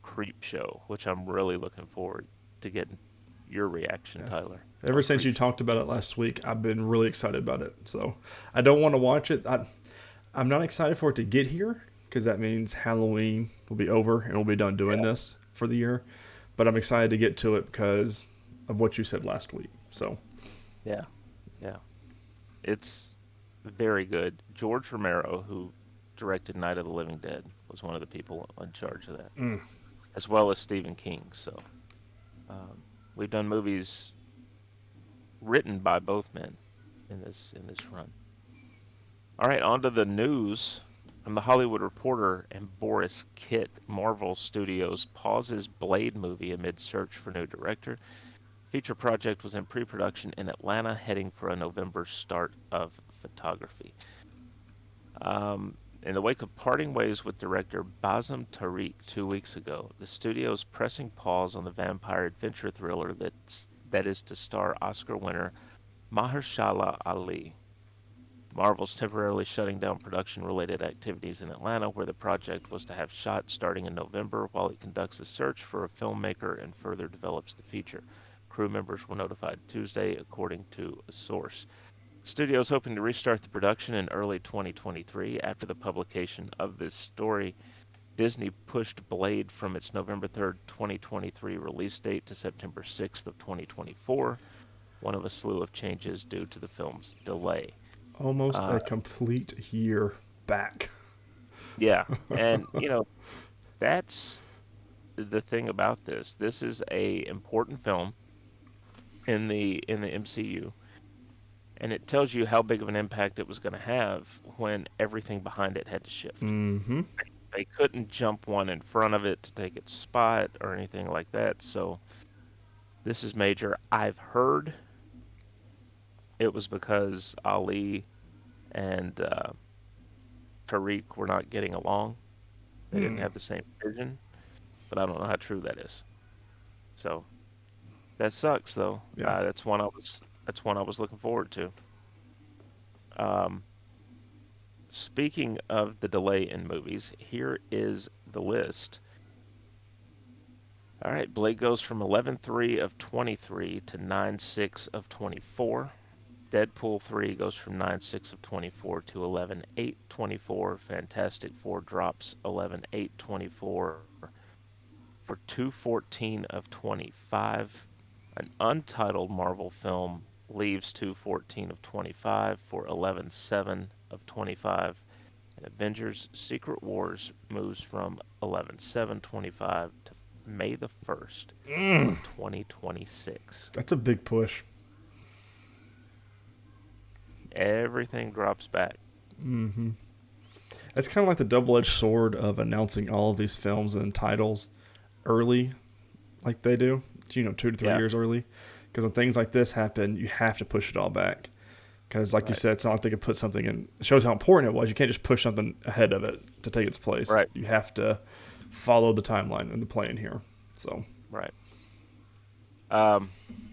Creep Show, which I'm really looking forward to getting your reaction, yeah. Tyler, Ever on since you Creep Show. talked about it last week, I've been really excited about it. So I don't want to watch it. I'm not excited for it to get here because that means Halloween will be over and we'll be done doing Yeah, this for the year. But I'm excited to get to it because of what you said last week. So yeah, yeah. It's very good. George Romero, who directed Night of the Living Dead, was one of the people in charge of that, mm, as well as Stephen King. So um, we've done movies written by both men in this run. All right, on to the news from the Hollywood Reporter and Boris Kitt. Marvel Studios pauses Blade movie amid search for new director. Feature project was in pre-production in Atlanta, heading for a November start of photography. In the wake of parting ways with director Bazem Tariq 2 weeks ago, the studio is pressing pause on the vampire adventure thriller that is to star Oscar winner Mahershala Ali. Marvel's temporarily shutting down production-related activities in Atlanta, where the project was to have shot starting in November, while it conducts a search for a filmmaker and further develops the feature. Crew members were notified Tuesday, according to a source. Studio is hoping to restart the production in early 2023 after the publication of this story. Disney pushed Blade from its November 3rd, 2023 release date to September 6th of 2024, one of a slew of changes due to the film's delay. almost Uh, a complete year back. yeah, and that's the thing about this. This is a important film in the MCU, and it tells you how big of an impact it was going to have when everything behind it had to shift. Mm-hmm. They couldn't jump one in front of it to take its spot or anything like that. So this is major. I've heard it was because Ali and Tariq were not getting along. They didn't Hmm. have the same vision, but I don't know how true that is. So that sucks, though. Yeah. That's one I was looking forward to. Um, Speaking of the delay in movies, here is the list. All right, Blade goes from 11/3 of 23 to 9/6 of 24. Deadpool 3 goes from 9/6 of 24 to 11/8 24. Fantastic Four drops 11/8 24 for 2/14 of 25. An untitled Marvel film leaves 2/14 of 25 for 11/7 of 25. And Avengers Secret Wars moves from 11/7/25 to May the 1st Mm, of 2026. that's a big push. Everything drops back. Hmm. It's kind of like the double-edged sword of announcing all of these films and titles early, like they do. 2 to 3 Yeah, years early. Because when things like this happen, you have to push it all back. Because, like you right, said, it's not like they could put something in. It shows how important it was. You can't just push something ahead of it to take its place. right, You have to follow the timeline and the plan here. So, right. Um,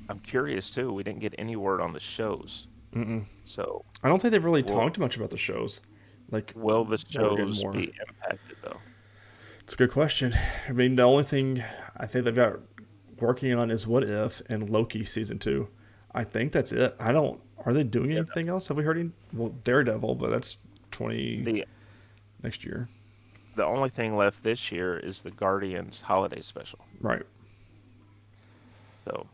I'm curious too. We didn't get any word on the shows, mm-mm. so I don't think they've really will talked much about the shows. Like, will the what we're getting shows more. be impacted though? It's a good question. I mean, the only thing I think they've got working on is What If and Loki season 2. I think that's it. I don't. Are they doing Yeah, anything else? Have we heard any? Well, Daredevil, but that's 20 the next year. the only thing left this year is the Guardians holiday special. Right. So,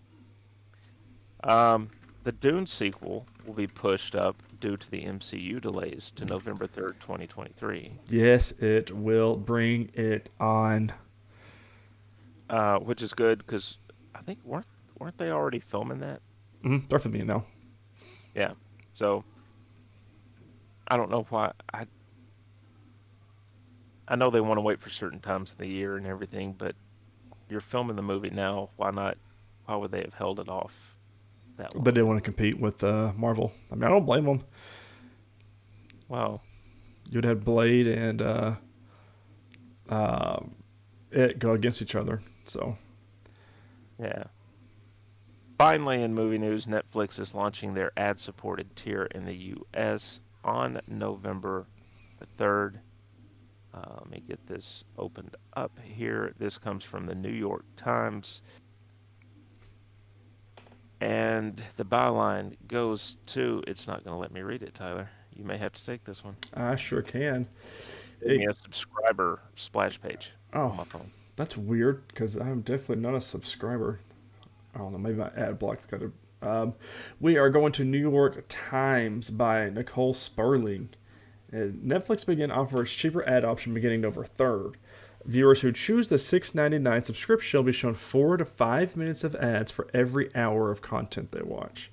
um, the Dune sequel will be pushed up due to the MCU delays to November 3rd, 2023, Yes, it will bring it on. which is good because I think weren't they already filming that? They're for me now. Yeah. So I don't know why. I know they want to wait for certain times of the year and everything, but you're filming the movie now. Why not? Why would they have held it off that They long? didn't want to compete with Marvel. I mean, I don't blame them. Well, You'd have Blade and uh, it go against each other. So, yeah. Finally, in movie news, Netflix is launching their ad-supported tier in the U.S. on November the 3rd. Let me get this opened up here. This comes from the New York Times. And the byline goes to, it's not going to let me read it, Tyler. You may have to take this one. I sure can. Give me It, a subscriber splash page on oh, my phone. that's weird because I'm definitely not a subscriber. I don't know. Maybe my ad block's got to. We are going to New York Times by Nicole Sperling. Netflix began offering its cheaper ad option beginning November 3rd. Viewers who choose the $6.99 subscription will be shown 4 to 5 minutes of ads for every hour of content they watch.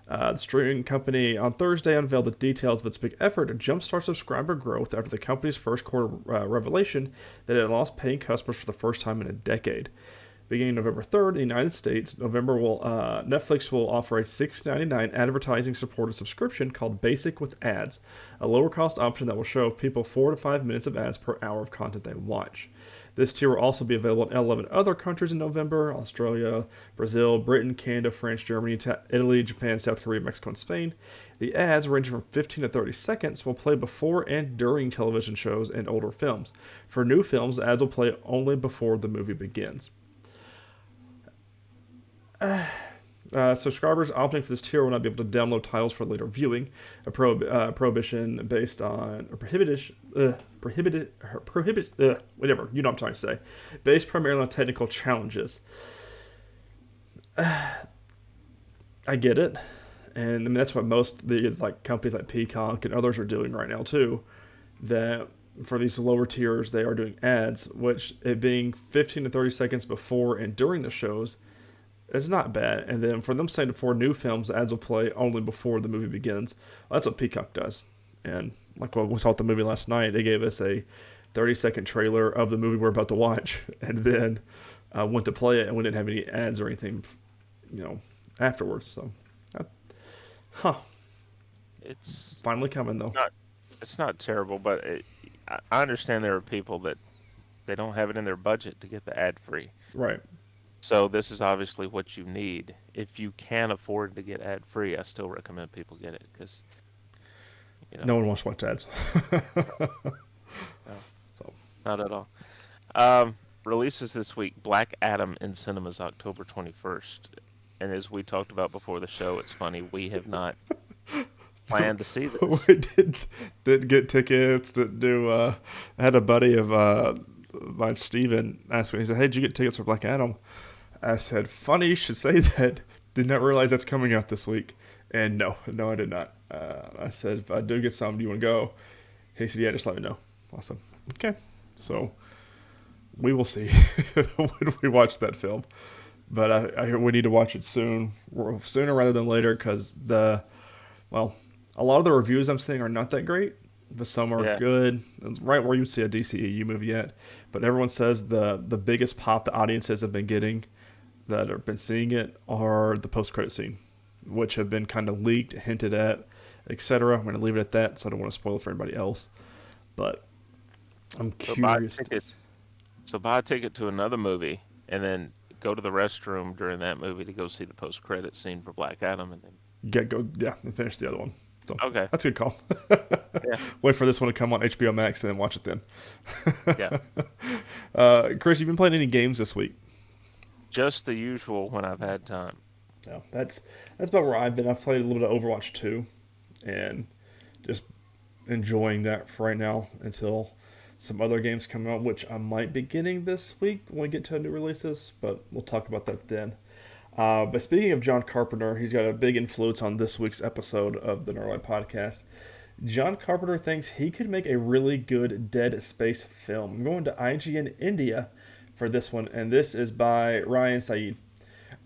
The streaming company on Thursday unveiled the details of its big effort to jumpstart subscriber growth after the company's first quarter revelation that it had lost paying customers for the first time in a decade. Beginning November 3rd in the United States, Netflix will offer a $6.99 advertising-supported subscription called Basic with Ads, a lower-cost option that will show people 4 to 5 minutes of ads per hour of content they watch. This tier will also be available in 11 other countries in November: Australia, Brazil, Britain, Canada, France, Germany, Italy, Japan, South Korea, Mexico, and Spain. The ads, ranging from 15 to 30 seconds, will play before and during television shows and older films. For new films, the ads will play only before the movie begins. Subscribers opting for this tier will not be able to download titles for later viewing. A prohibition based on whatever, you know what I'm trying to say, based primarily on technical challenges. I get it, and I mean that's what most like companies like Peacock and others are doing right now too. That for these lower tiers, they are doing ads, which it being 15 to 30 seconds before and during the shows, it's not bad. And then for them saying for new films, ads will play only before the movie begins. Well, that's what Peacock does. And like what we saw at the movie last night, they gave us a 30-second trailer of the movie we're about to watch, and then went to play it, and we didn't have any ads or anything, you know, afterwards. So, huh, It's finally coming though. not it's not terrible, but I understand there are people that they don't have it in their budget to get the ad free. Right. So this is obviously what you need. If you can afford to get ad free, I still recommend people get it because You No know, one wants to watch ads. no, So not at all. Releases this week: Black Adam in cinemas October 21st. And as we talked about before the show, it's funny we have not planned to see this. we did get tickets. Didn't do. I had a buddy of mine, Steven, ask me. He said, "Hey, did you get tickets for Black Adam?" I said, "Funny you should say that. Did not realize that's coming out this week." And no, I did not. I said, "If I do get some, do you want to go?" He said, "Yeah, just let me know." I said, "Okay." So we will see when we watch that film. But I hear we need to watch it sooner rather than later, because well, a lot of the reviews I'm seeing are not that great, but some are Yeah, good. It's right where you see a DCEU movie yet. But everyone says the biggest pop the audiences have been getting that have been seeing it are the post credit scene, which have been kind of leaked, hinted at, etc. I'm going to leave it at that, so I don't want to spoil it for anybody else. But I'm so buy a curious to ticket. So buy a ticket to another movie, and then go to the restroom during that movie to go see the post-credit scene for Black Adam, and then and finish the other one. So okay, that's a good call. yeah, Wait for this one to come on HBO Max and then watch it then. yeah, Chris, you've been playing any games this week? just the usual when I've had time. No, that's about where I've been. I've played a little bit of Overwatch 2 and just enjoying that for right now until some other games come out, which I might be getting this week when we get to new releases, but we'll talk about that then. But speaking of John Carpenter, he's got a big influence on this week's episode of the Nerdwide podcast. John Carpenter thinks he could make a really good Dead Space film. I'm going to IGN India for this one, and this is by Ryan Saeed.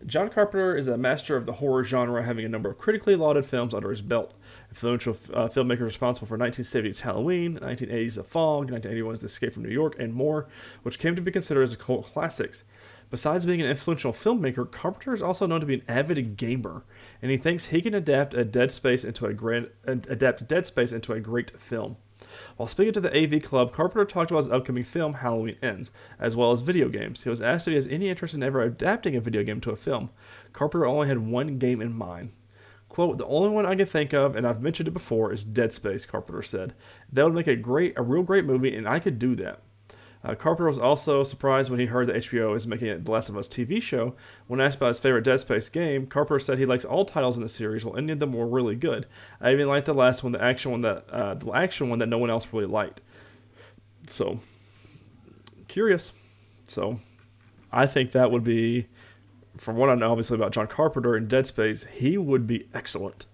John Carpenter is a master of the horror genre, having a number of critically lauded films under his belt. Influential filmmaker responsible for 1970s Halloween, 1980s The Fog, 1981's The Escape from New York, and more, which came to be considered as cult classics. Besides being an influential filmmaker, Carpenter is also known to be an avid gamer, and he thinks he can adapt Dead Space into a great film. While speaking to the AV Club, Carpenter talked about his upcoming film, Halloween Ends, as well as video games. He was asked if he has any interest in ever adapting a video game to a film. Carpenter only had one game in mind. Quote, "The only one I can think of, and I've mentioned it before, is Dead Space," Carpenter said. "That would make a real great movie, and I could do that." Carpenter was also surprised when he heard that HBO is making a The Last of Us TV show. When asked about his favorite Dead Space game, Carpenter said he likes all titles in the series, while any of them were really good. "I even liked the last one, the action one that no one else really liked." So, curious. So, I think that would be, from what I know obviously about John Carpenter in Dead Space, he would be excellent.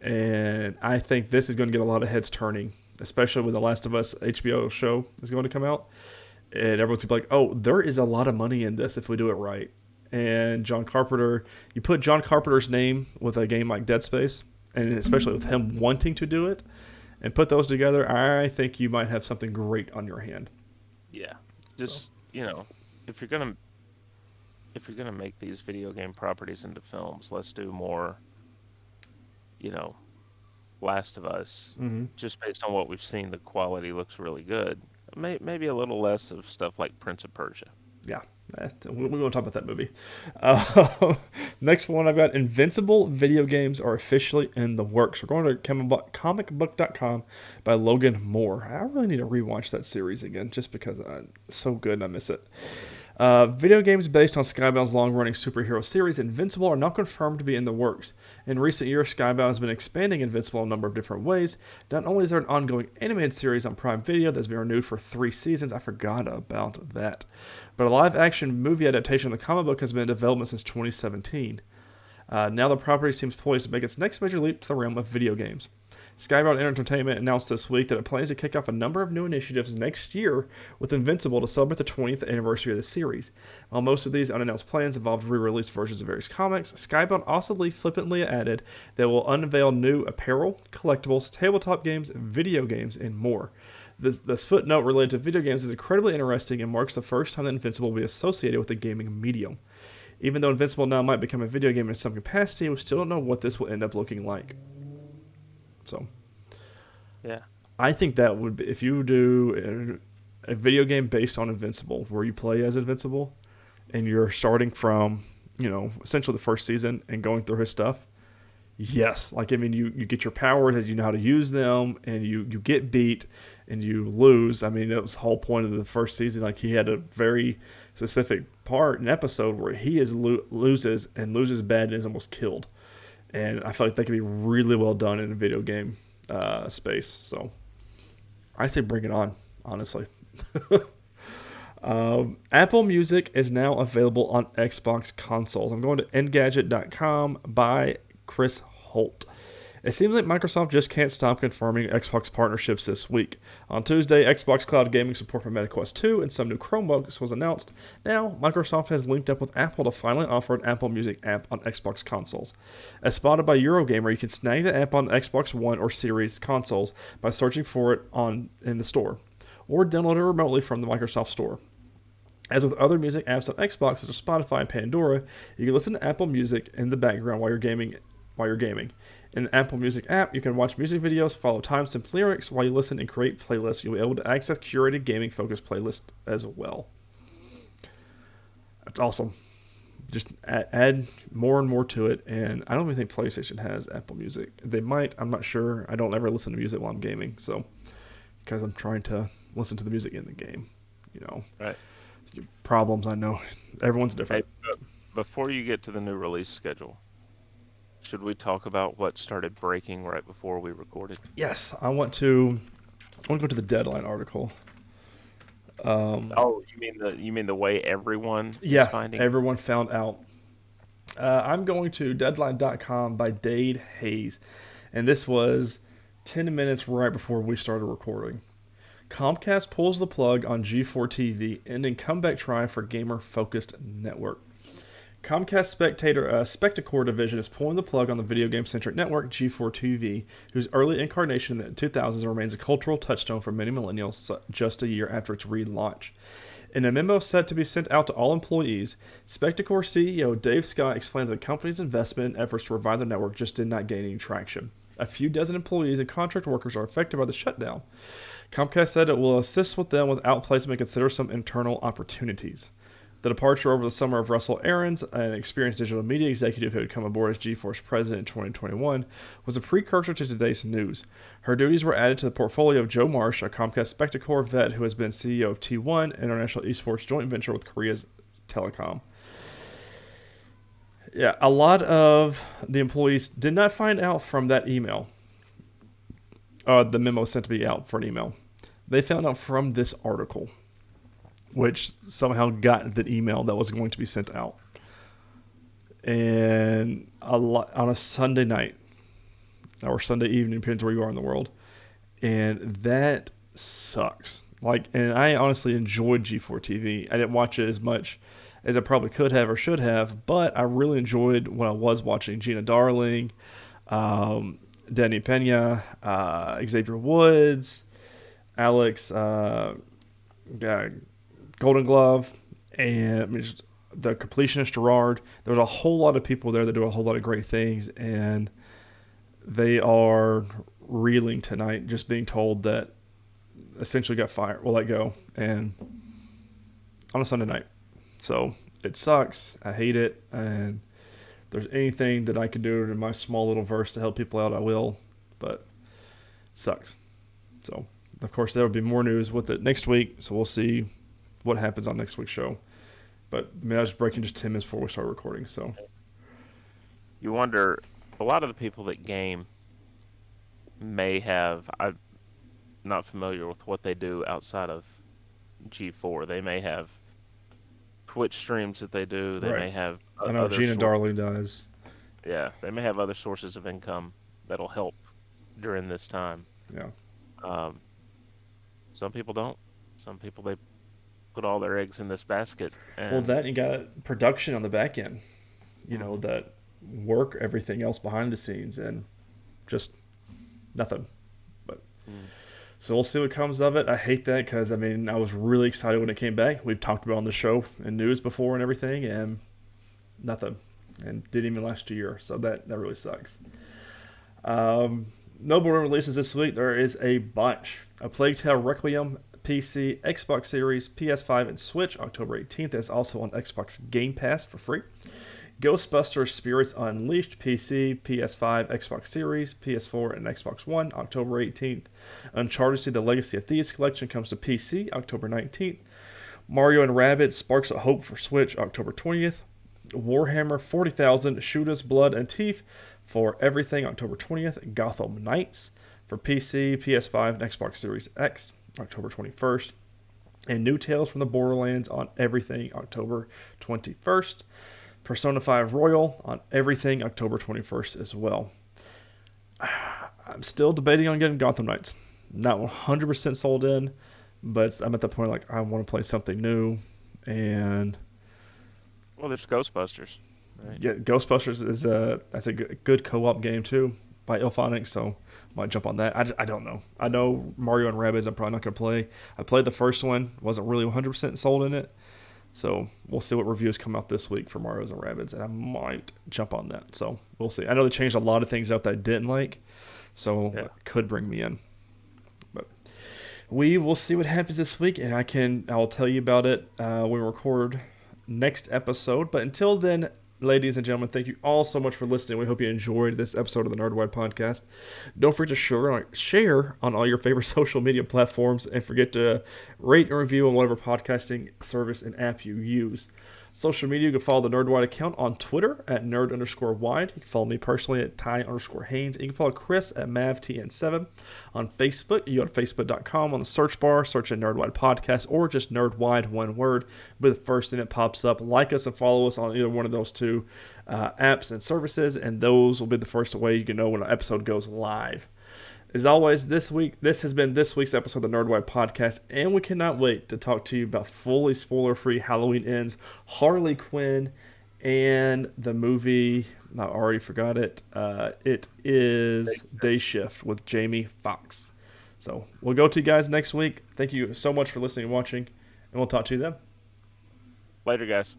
And I think this is going to get a lot of heads turning, especially when The Last of Us HBO show is going to come out. And everyone's going to be like, oh, there is a lot of money in this if we do it right. And John Carpenter, you put John Carpenter's name with a game like Dead Space, and especially with him wanting to do it, and put those together, I think you might have something great on your hand. Yeah, So, just if you're gonna make these video game properties into films, let's do more. You know, Last of Us, mm-hmm. just based on what we've seen, the quality looks really good. Maybe a little less of stuff like Prince of Persia. Yeah, we're going to talk about that movie. Uh, Next one I've got: Invincible video games are officially in the works. We're going to comicbook.com by Logan Moore. I really need to rewatch that series again just because it's so good and I miss it. Video games based on Skybound's long-running superhero series, Invincible, are now confirmed to be in the works. In recent years, Skybound has been expanding Invincible in a number of different ways. Not only is there an ongoing animated series on Prime Video that's been renewed for 3 seasons, I forgot about that, but a live-action movie adaptation of the comic book has been in development since 2017. Now the property seems poised to make its next major leap to the realm of video games. Skybound Entertainment announced this week that it plans to kick off a number of new initiatives next year with Invincible to celebrate the 20th anniversary of the series. While most of these unannounced plans involved re-released versions of various comics, Skybound also flippantly added that it will unveil new apparel, collectibles, tabletop games, video games, and more. This footnote related to video games is incredibly interesting and marks the first time that Invincible will be associated with the gaming medium. Even though Invincible now might become a video game in some capacity, we still don't know what this will end up looking like. So, Yeah, I think that would be, if you do a video game based on Invincible, where you play as Invincible, and you're starting from, essentially the first season and going through his stuff, Yes, like I mean, you get your powers as you know how to use them, and you get beat and you lose. I mean, that was the whole point of the first season. Like he had a very specific part, an episode where he loses bad and is almost killed. And I feel like that could be really well done in a video game space. So I say bring it on, honestly. Apple Music is now available on Xbox consoles. I'm going to Engadget.com by Chris Holt. It seems like Microsoft just can't stop confirming Xbox partnerships this week. On Tuesday, Xbox Cloud Gaming support for MetaQuest 2 and some new Chromebooks was announced. Now, Microsoft has linked up with Apple to finally offer an Apple Music app on Xbox consoles. As spotted by Eurogamer, you can snag the app on Xbox One or Series consoles by searching for it in the store, or download it remotely from the Microsoft Store. As with other music apps on Xbox, such as Spotify and Pandora, you can listen to Apple Music in the background while you're gaming. In the Apple Music app, you can watch music videos, follow time-stamped lyrics while you listen, and create playlists. You'll be able to access curated gaming-focused playlists as well. That's awesome. Just add more and more to it, and I don't even think PlayStation has Apple Music. They might. I'm not sure. I don't ever listen to music while I'm gaming, so because I'm trying to listen to the music in the game, Right. Problems, I know. Everyone's different. Hey, before you get to the new release schedule, should we talk about what started breaking right before we recorded? Yes, I want to go to the Deadline article. Oh, you mean the way everyone Yeah, is finding? everyone found out. I'm going to Deadline.com by Dade Hayes, and this was 10 minutes right before we started recording. Comcast pulls the plug on G4 TV, ending comeback try for gamer-focused network. Comcast Spectacor division is pulling the plug on the video game-centric network G4 TV, whose early incarnation in the 2000s remains a cultural touchstone for many millennials just a year after its relaunch. In a memo set to be sent out to all employees, Spectacor CEO Dave Scott explained that the company's investment and efforts to revive the network just did not gain any traction. A few dozen employees and contract workers are affected by the shutdown. Comcast said it will assist with them with outplacement and consider some internal opportunities. The departure over the summer of Russell Aarons, an experienced digital media executive who had come aboard as G4's president in 2021, was a precursor to today's news. Her duties were added to the portfolio of Joe Marsh, a Comcast Spectacor vet who has been CEO of T1, International Esports joint venture with Korea's Telecom. Yeah, a lot of the employees did not find out from that email. The memo sent to be out for an email. They found out from this article, which somehow got the email that was going to be sent out. And on a Sunday night, or Sunday evening, depends where you are in the world. And that sucks. And I honestly enjoyed G4 TV. I didn't watch it as much as I probably could have or should have, but I really enjoyed what I was watching. Gina Darling, Danny Pena, Xavier Woods, Alex, Golden Glove, and just the completionist Gerard. There was a whole lot of people there that do a whole lot of great things, and they are reeling tonight, just being told that essentially got fired, will let go, and on a Sunday night. So it sucks. I hate it, and if there's anything that I can do in my small little verse to help people out, I will, but it sucks. So, of course, there will be more news with it next week, so we'll see what happens on next week's show. But I was breaking just 10 minutes before we started recording, so. You wonder, a lot of the people that game may have, I'm not familiar with what they do outside of G4. They may have Twitch streams that they do. They may have I know Gina Darling does. Yeah, they may have other sources of income that'll help during this time. Yeah. Some people don't. Some people, they put all their eggs in this basket. Well, that you got production on the back end, that work everything else behind the scenes, and just nothing. But so we'll see what comes of it. I hate that because I was really excited when it came back. We've talked about it on the show and news before and everything, and nothing, and didn't even last a year. So that really sucks. Notable releases this week. There is a bunch. A Plague Tale Requiem, PC, Xbox Series, PS5, and Switch, October 18th. That's also on Xbox Game Pass for free. Ghostbusters Spirits Unleashed, PC, PS5, Xbox Series, PS4, and Xbox One, October 18th. Uncharted: The Legacy of Thieves Collection comes to PC, October 19th. Mario and Rabbids Sparks of Hope for Switch, October 20th. Warhammer 40,000 Shoot Us Blood and Teeth for everything, October 20th. Gotham Knights for PC, PS5, and Xbox Series X, October 21st. And New Tales from the Borderlands on everything, October 21st. Persona 5 Royal on everything, October 21st as well. I'm still debating on getting Gotham Knights. Not 100% sold in, but I'm at the point like I want to play something new. And Well, there's Ghostbusters. Right. yeah, Ghostbusters is that's a good co-op game too by Ilphonics, so might jump on that. I don't know. I know Mario and Rabbids I'm probably not gonna play. I played the first one, wasn't really 100% sold in it, so we'll see what reviews come out this week for Mario's and Rabbids, and I might jump on that. So we'll see. I know they changed a lot of things up that I didn't like, so Yeah. it could bring me in. But we will see what happens this week, and I'll tell you about it when we record next episode. But until then, ladies and gentlemen, thank you all so much for listening. We hope you enjoyed this episode of the Nerdwide podcast. Don't forget to share on all your favorite social media platforms, and forget to rate and review on whatever podcasting service and app you use. Social media, you can follow the Nerdwide account on Twitter at nerd_wide. You can follow me personally at Ty_Haynes. You can follow Chris at MavTN7. On Facebook, you go to facebook.com. On the search bar, search at Nerdwide Podcast or just Nerdwide, one word. It'll be the first thing that pops up. Like us and follow us on either one of those two apps and services, and those will be the first way you can know when an episode goes live. As always, this has been this week's episode of the Nerdwide Podcast, and we cannot wait to talk to you about fully spoiler-free Halloween Ends, Harley Quinn, and the movie, I already forgot it, it is Day Shift with Jamie Foxx. So we'll go to you guys next week. Thank you so much for listening and watching, and we'll talk to you then. Later, guys.